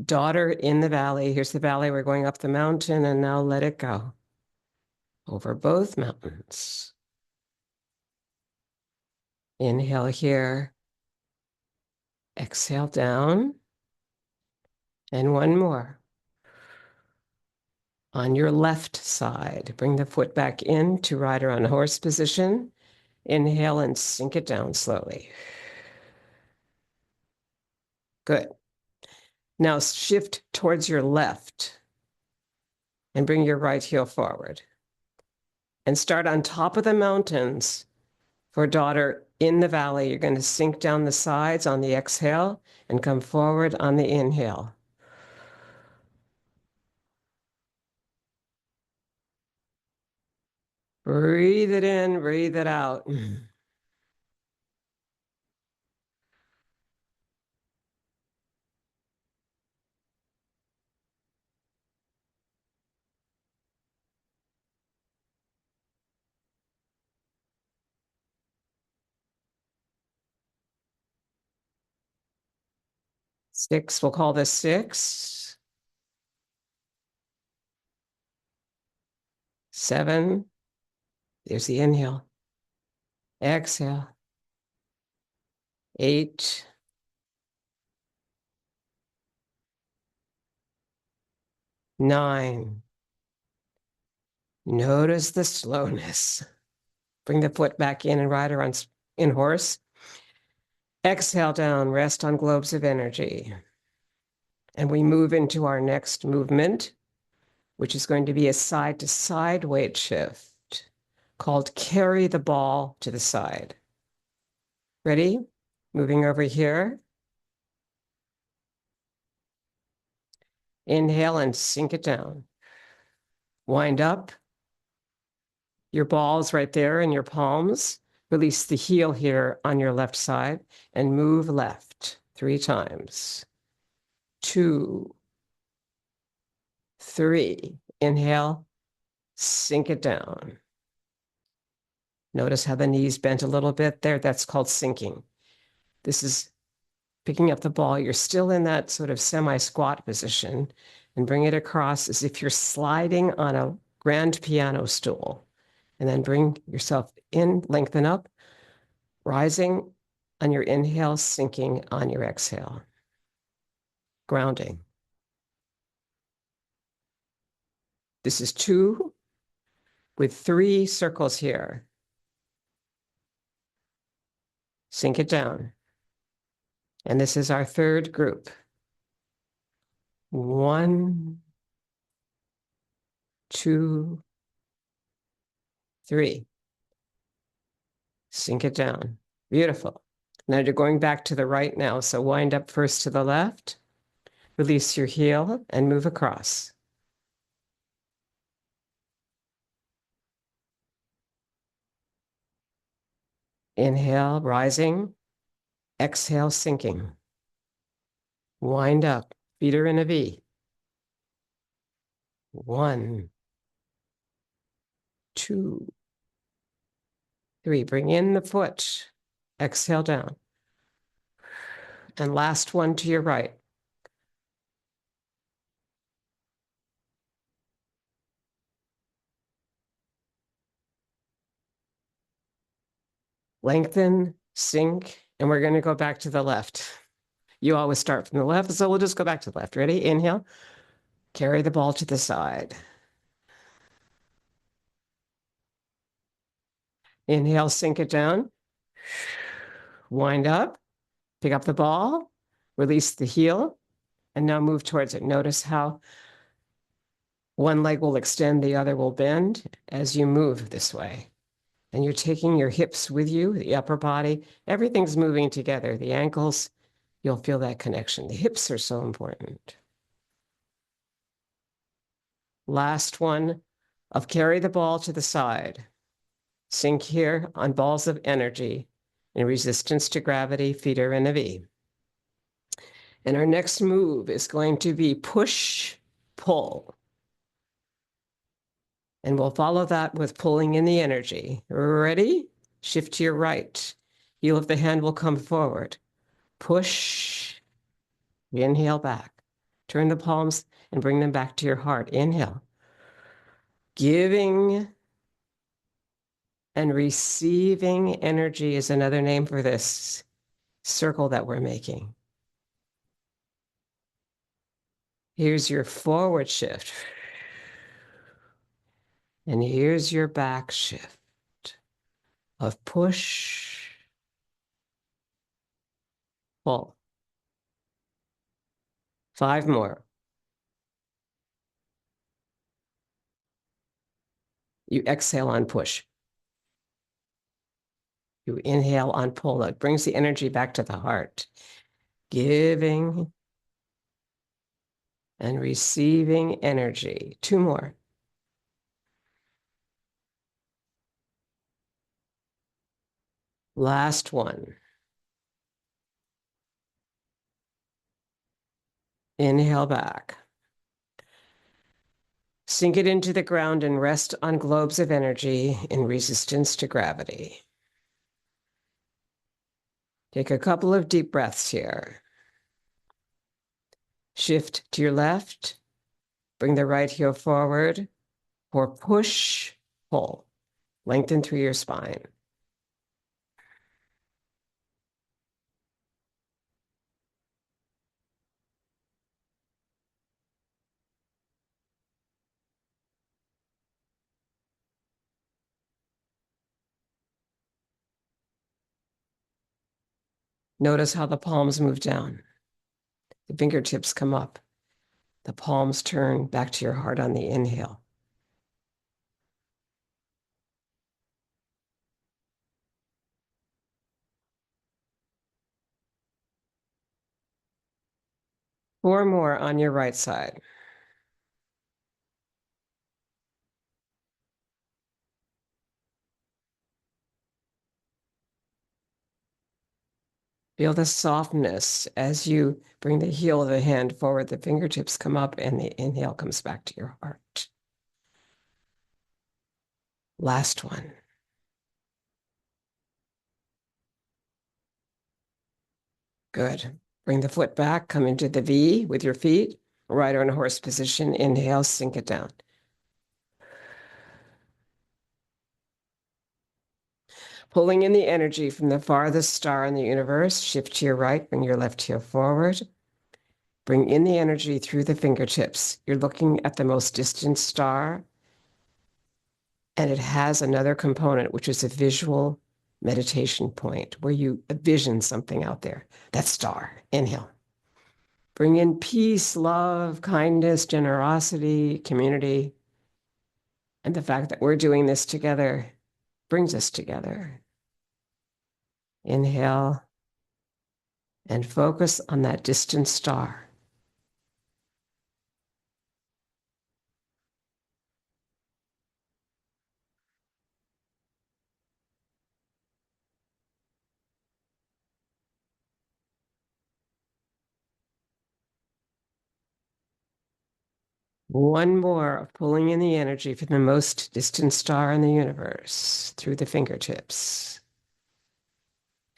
Daughter in the valley. Here's the valley. We're going up the mountain, and now let it go over both mountains. Inhale here. Exhale down. And one more. On your left side, bring the foot back into rider on horse position. Inhale and sink it down slowly. Good. Now shift towards your left and bring your right heel forward. And start on top of the mountains for daughter in the valley. You're going to sink down the sides on the exhale and come forward on the inhale. Breathe it in, breathe it out. Six, we'll call this 6. 7. There's the inhale. Exhale. 8. 9. Notice the slowness. Bring the foot back in and rider on in horse. Exhale down, rest on globes of energy. And we move into our next movement, which is going to be a side-to-side weight shift. called carry the ball to the side. Ready? Moving over here. Inhale and sink it down. Wind up. Your ball's right there in your palms. Release the heel here on your left side and move left 3 times. 2, 3. Inhale, sink it down. Notice how the knees bent a little bit there. That's called sinking. This is picking up the ball. You're still in that sort of semi-squat position, and bring it across as if you're sliding on a grand piano stool. And then bring yourself in, lengthen up, rising on your inhale, sinking on your exhale. Grounding. This is 2 with 3 circles here. Sink it down. And this is our 3rd group. 1, 2, 3. Sink it down. Beautiful. Now you're going back to the right now. So wind up first to the left. Release your heel and move across. Inhale, rising. Exhale, sinking. Wind up. Feet are in a V. 1, 2, 3. Bring in the foot. Exhale down. And last one to your right. Lengthen, sink, and we're going to go back to the left. You always start from the left, so we'll just go back to the left. Ready? Inhale. Carry the ball to the side. Inhale, sink it down. Wind up. Pick up the ball. Release the heel. And now move towards it. Notice how one leg will extend, the other will bend as you move this way. And you're taking your hips with you, the upper body. Everything's moving together. The ankles, you'll feel that connection. The hips are so important. Last one of carry the ball to the side. Sink here on balls of energy in resistance to gravity, feet are in a V. And our next move is going to be push, pull. And we'll follow that with pulling in the energy. Ready? Shift to your right. Heel of the hand will come forward. Push. Inhale back. Turn the palms and bring them back to your heart. Inhale. Giving and receiving energy is another name for this circle that we're making. Here's your forward shift. And here's your back shift of push, pull. 5 more. You exhale on push. You inhale on pull. It brings the energy back to the heart. Giving and receiving energy. 2 more. Last one. Inhale back. Sink it into the ground and rest on globes of energy in resistance to gravity. Take a couple of deep breaths here. Shift to your left. Bring the right heel forward for push, pull. Lengthen through your spine. Notice how the palms move down. The fingertips come up. The palms turn back to your heart on the inhale. 4 more on your right side. Feel the softness as you bring the heel of the hand forward, the fingertips come up, and the inhale comes back to your heart. Last one. Good. Bring the foot back, come into the V with your feet, rider and horse position. Inhale, sink it down. Pulling in the energy from the farthest star in the universe, shift to your right, bring your left heel forward. Bring in the energy through the fingertips. You're looking at the most distant star, and it has another component, which is a visual meditation point where you envision something out there. That star. Inhale. Bring in peace, love, kindness, generosity, community. And the fact that we're doing this together brings us together. Inhale and focus on that distant star. One more of pulling in the energy from the most distant star in the universe through the fingertips.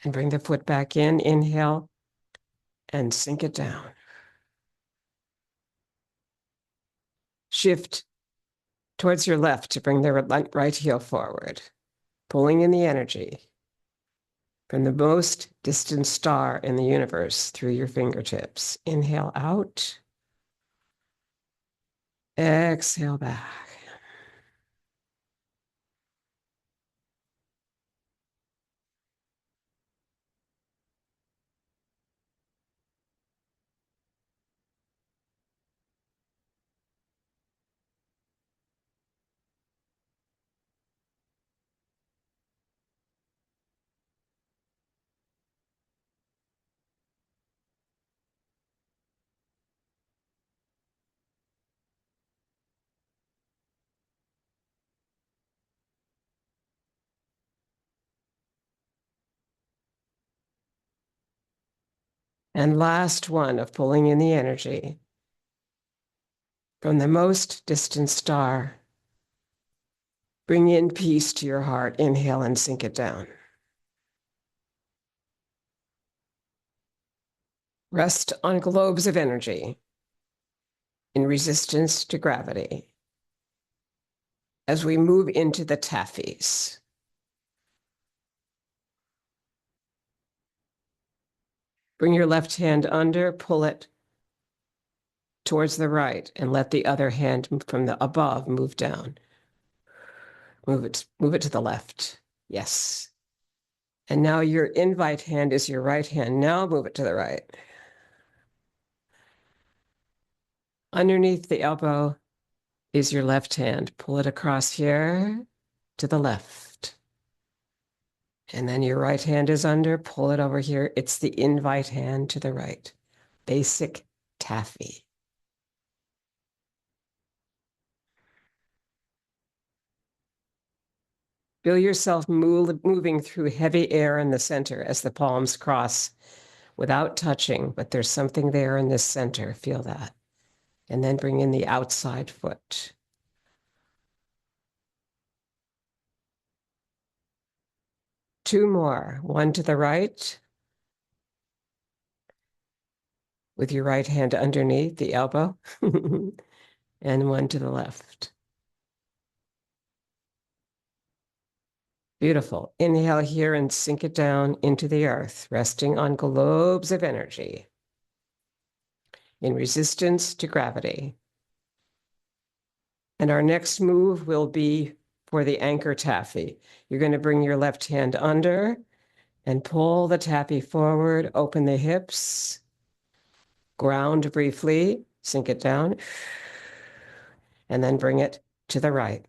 And bring the foot back in. Inhale and sink it down. Shift towards your left to bring the right heel forward, pulling in the energy from the most distant star in the universe through your fingertips. Inhale out. Exhale back. And last one of pulling in the energy from the most distant star. Bring in peace to your heart. Inhale and sink it down. Rest on globes of energy in resistance to gravity as we move into the taffies. Bring your left hand under, pull it towards the right, and let the other hand from the above move down. Move it to the left. Yes. And now your invite hand is your right hand. Now move it to the right. Underneath the elbow is your left hand. Pull it across here to the left. And then your right hand is under, pull it over here. It's the invite hand to the right. Basic taffy. Feel yourself moving through heavy air in the center as the palms cross without touching, but there's something there in the center. Feel that. And then bring in the outside foot. Two more, one to the right with your right hand underneath the elbow, and one to the left. Beautiful. Inhale here and sink it down into the earth, resting on globes of energy in resistance to gravity. And our next move will be for the anchor taffy. You're going to bring your left hand under and pull the taffy forward, open the hips, ground briefly, sink it down, and then bring it to the right.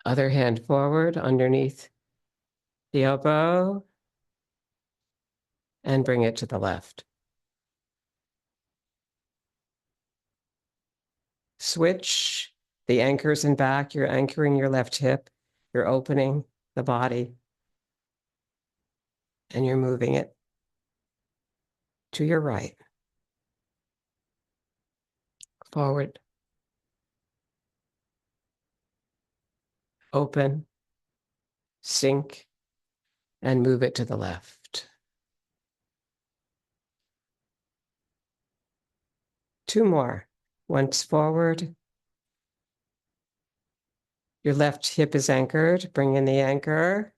Other hand forward underneath the elbow, and bring it to the left. Switch. The anchor's in back. You're anchoring your left hip. You're opening the body. And you're moving it to your right. Forward. Open. Sink. And move it to the left. 2 more. Once forward. Your left hip is anchored. Bring in the anchor.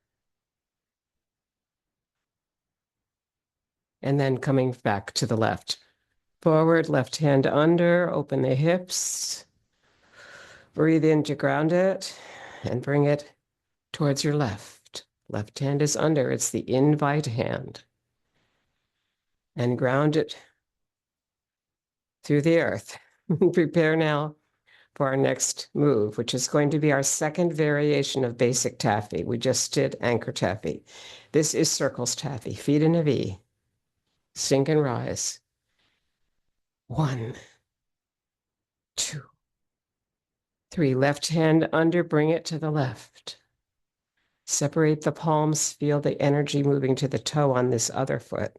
And then coming back to the left. Forward, left hand under, open the hips. Breathe in to ground it and bring it towards your left. Left hand is under, it's the invite hand. And ground it through the earth. Prepare now for our next move, which is going to be our second variation of basic taffy. We just did anchor taffy. This is circles taffy, feet in a V. Sink and rise. 1, 2, 3. Left hand under, bring it to the left. Separate the palms, feel the energy moving to the toe on this other foot,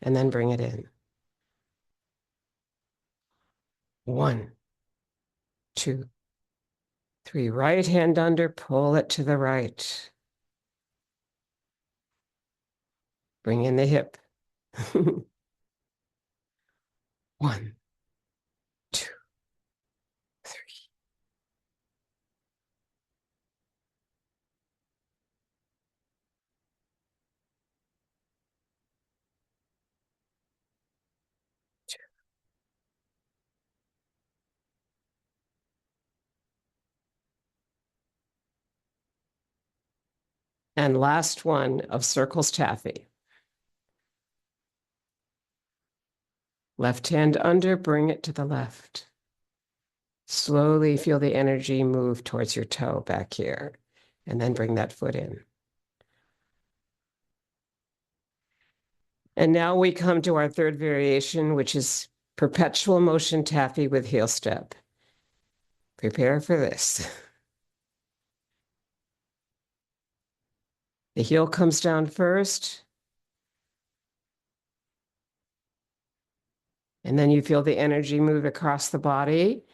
and then bring it in. 1, 2, 3. Right hand under, pull it to the right. Bring in the hip. 1, 2, 3. And last one of circles taffy. Left hand under, bring it to the left. Slowly feel the energy move towards your toe back here, and then bring that foot in. And now we come to our third variation, which is perpetual motion taffy with heel step. Prepare for this. The heel comes down first. And then you feel the energy move across the body.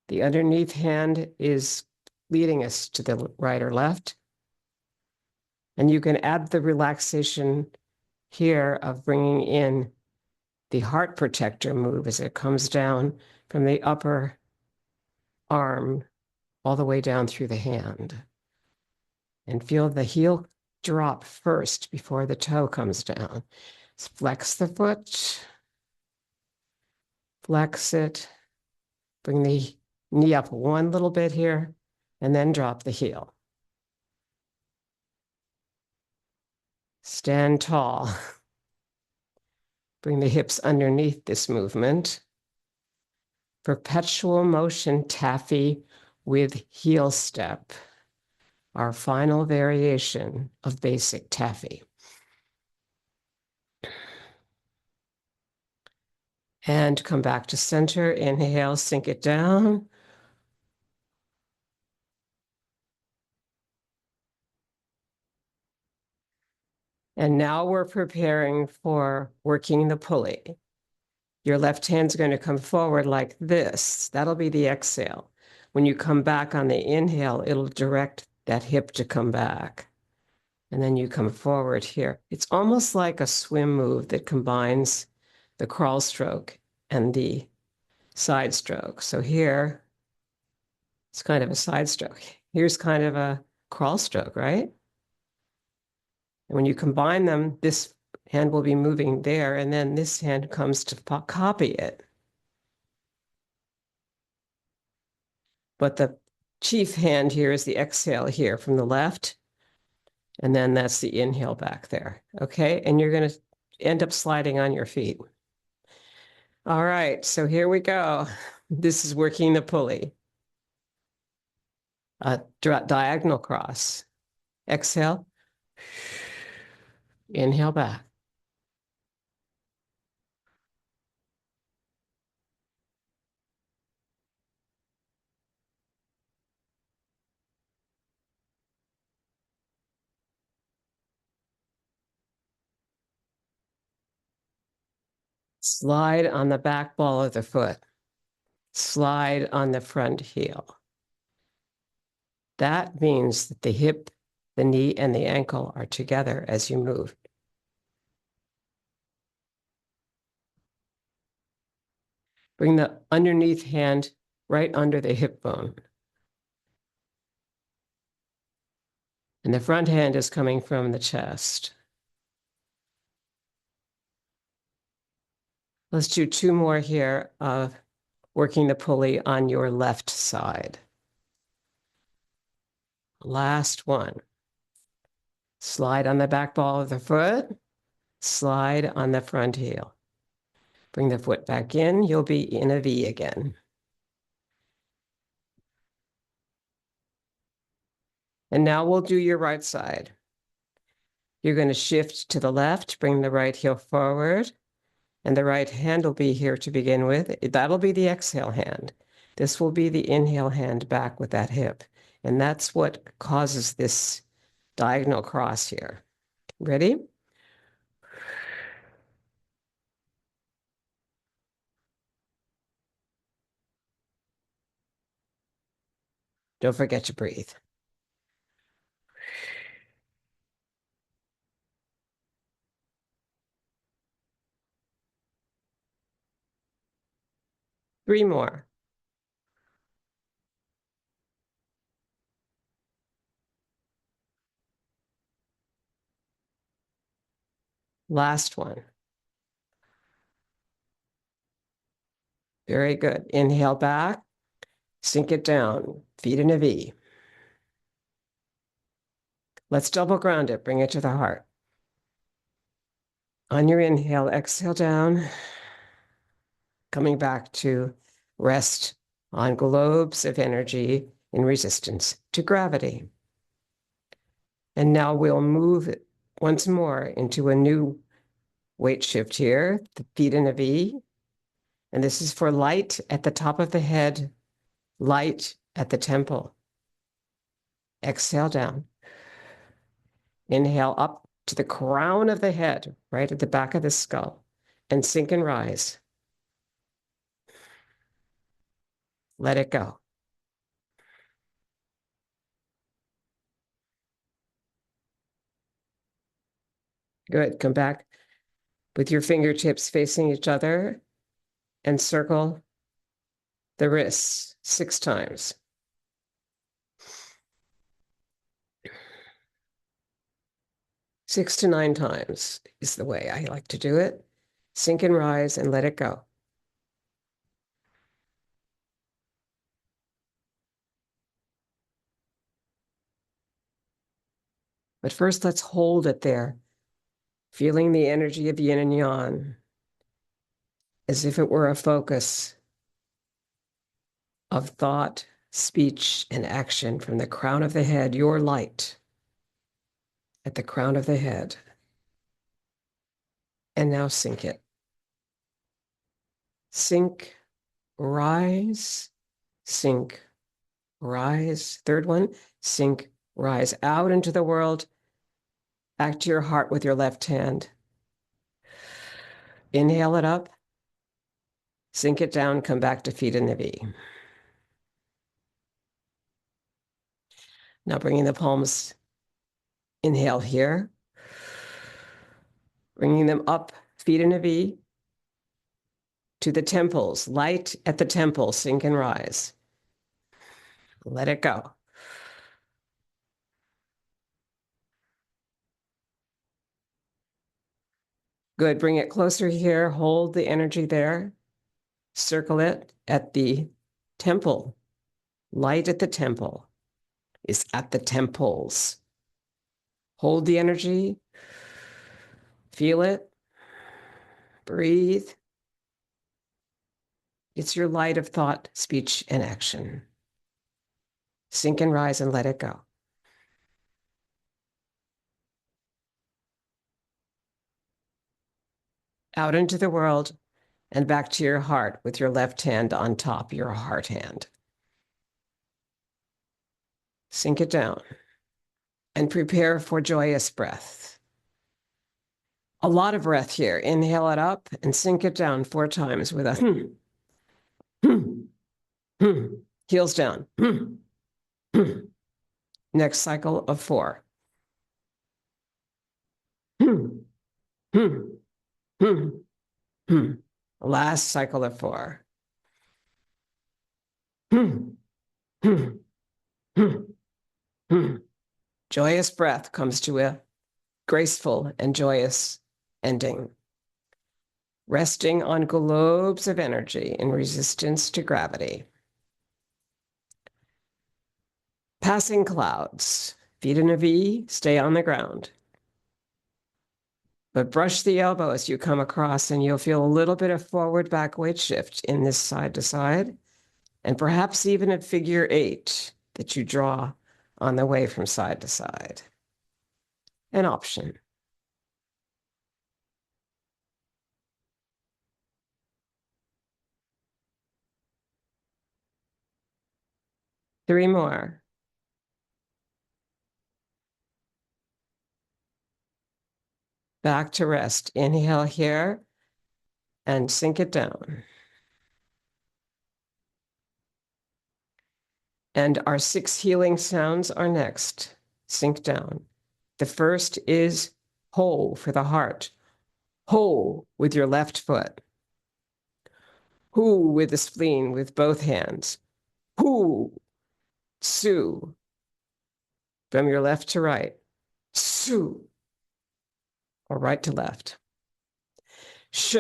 The underneath hand is leading us to the right or left. And you can add the relaxation here of bringing in the heart protector move as it comes down from the upper arm all the way down through the hand. And feel the heel drop first before the toe comes down. Flex the foot, flex it, bring the knee up one little bit here, and then drop the heel. Stand tall. Bring the hips underneath this movement. Perpetual motion taffy with heel step. Our final variation of basic taffy. And come back to center. Inhale, sink it down. And now we're preparing for working the pulley. Your left hand's going to come forward like this. That'll be the exhale. When you come back on the inhale, it'll direct that hip to come back. And then you come forward here. It's almost like a swim move that combines the crawl stroke and the side stroke. So here, it's kind of a side stroke. Here's kind of a crawl stroke, right? And when you combine them, this hand will be moving there, and then this hand comes to copy it. But the chief hand here is the exhale here from the left, and then that's the inhale back there, okay? And you're going to end up sliding on your feet. All right, so here we go. This is working the pulley. a diagonal cross. Exhale, inhale back. Slide on the back ball of the foot. Slide on the front heel. That means that the hip, the knee, and the ankle are together as you move. Bring the underneath hand right under the hip bone. And the front hand is coming from the chest. Let's do two more here of working the pulley on your left side. Last one. Slide on the back ball of the foot. Slide on the front heel. Bring the foot back in. You'll be in a V again. And now we'll do your right side. You're going to shift to the left, bring the right heel forward, and the right hand will be here to begin with. That'll be the exhale hand. This will be the inhale hand back with that hip. And that's what causes this diagonal cross here. Ready? Don't forget to breathe. Three more. Last one. Very good. Inhale back, sink it down, feet in a V. Let's double ground it, bring it to the heart. On your inhale, exhale down, coming back to rest on globes of energy in resistance to gravity. And now we'll move it once more into a new weight shift here, the feet in a V. And this is for light at the top of the head, light at the temple. Exhale down. Inhale up to the crown of the head, right at the back of the skull, and sink and rise. Let it go. Good. Come back with your fingertips facing each other and circle the wrists 6 times. 6 to 9 times is the way I like to do it. Sink and rise and let it go. But first, let's hold it there, feeling the energy of yin and yang as if it were a focus of thought, speech, and action from the crown of the head, your light at the crown of the head. And now sink it. Sink, rise, sink, rise. Third one, sink, rise out into the world, back to your heart with your left hand. Inhale it up, sink it down, come back to feet in the V. Now bringing the palms, inhale here, bringing them up, feet in a V, to the temples, light at the temple, sink and rise. Let it go. Good, bring it closer here, hold the energy there, circle it at the temple. Light at the temple is at the temples. Hold the energy, feel it, breathe. It's your light of thought, speech, and action. Sink and rise and let it go. Out into the world and back to your heart with your left hand on top, your heart hand. Sink it down and prepare for joyous breath. A lot of breath here. Inhale it up and sink it down 4 times with a heels down. Next cycle of 4. Last cycle of 4. Joyous breath comes to a graceful and joyous ending. Resting on globes of energy in resistance to gravity. Passing clouds, feet in a V, stay on the ground. But brush the elbow as you come across, and you'll feel a little bit of forward back weight shift in this side to side, and perhaps even a figure 8 that you draw on the way from side to side. An option. Three more. Back to rest. Inhale here and sink it down. And our 6 healing sounds are next. Sink down. The first is ho for the heart. Ho with your left foot. Hu with the spleen with both hands. Hu. Su. From your left to right. Su. Or right to left. Sh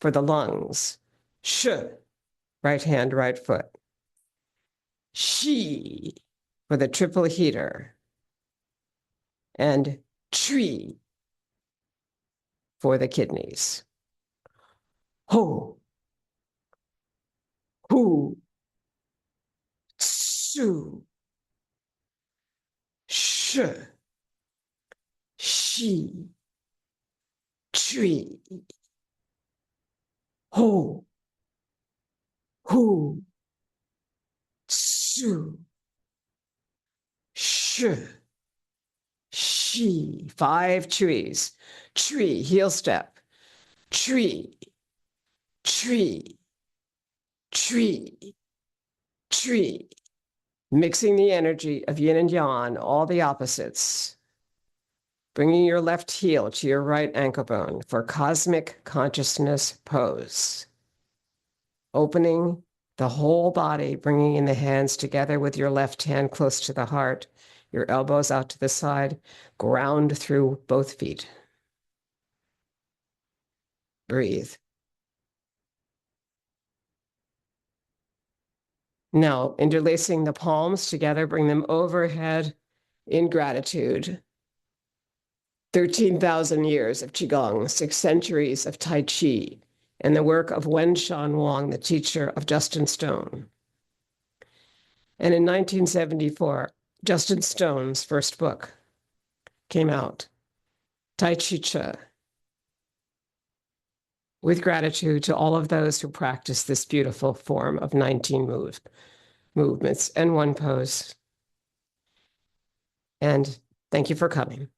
for the lungs. Sh. Right hand, right foot. Shi for the triple heater. And Tri for the kidneys. Ho. Hu. Su. Sh. Shi. Tri. Ho. Hu. Su. Sh. Shi. 5 trees. Tree, heel step. Tree. Tree. Tree. Tree. Mixing the energy of yin and yang, all the opposites. Bringing your left heel to your right ankle bone for cosmic consciousness pose. Opening the whole body, bringing in the hands together with your left hand close to the heart, your elbows out to the side, ground through both feet. Breathe. Now, interlacing the palms together, bring them overhead in gratitude. 13,000 years of Qigong, 6 centuries of Tai Chi, and the work of Wen-Shan Huang, the teacher of Justin Stone. And in 1974, Justin Stone's first book came out, T'ai Chi Chih. With gratitude to all of those who practice this beautiful form of 19 movements and 1 pose. And thank you for coming.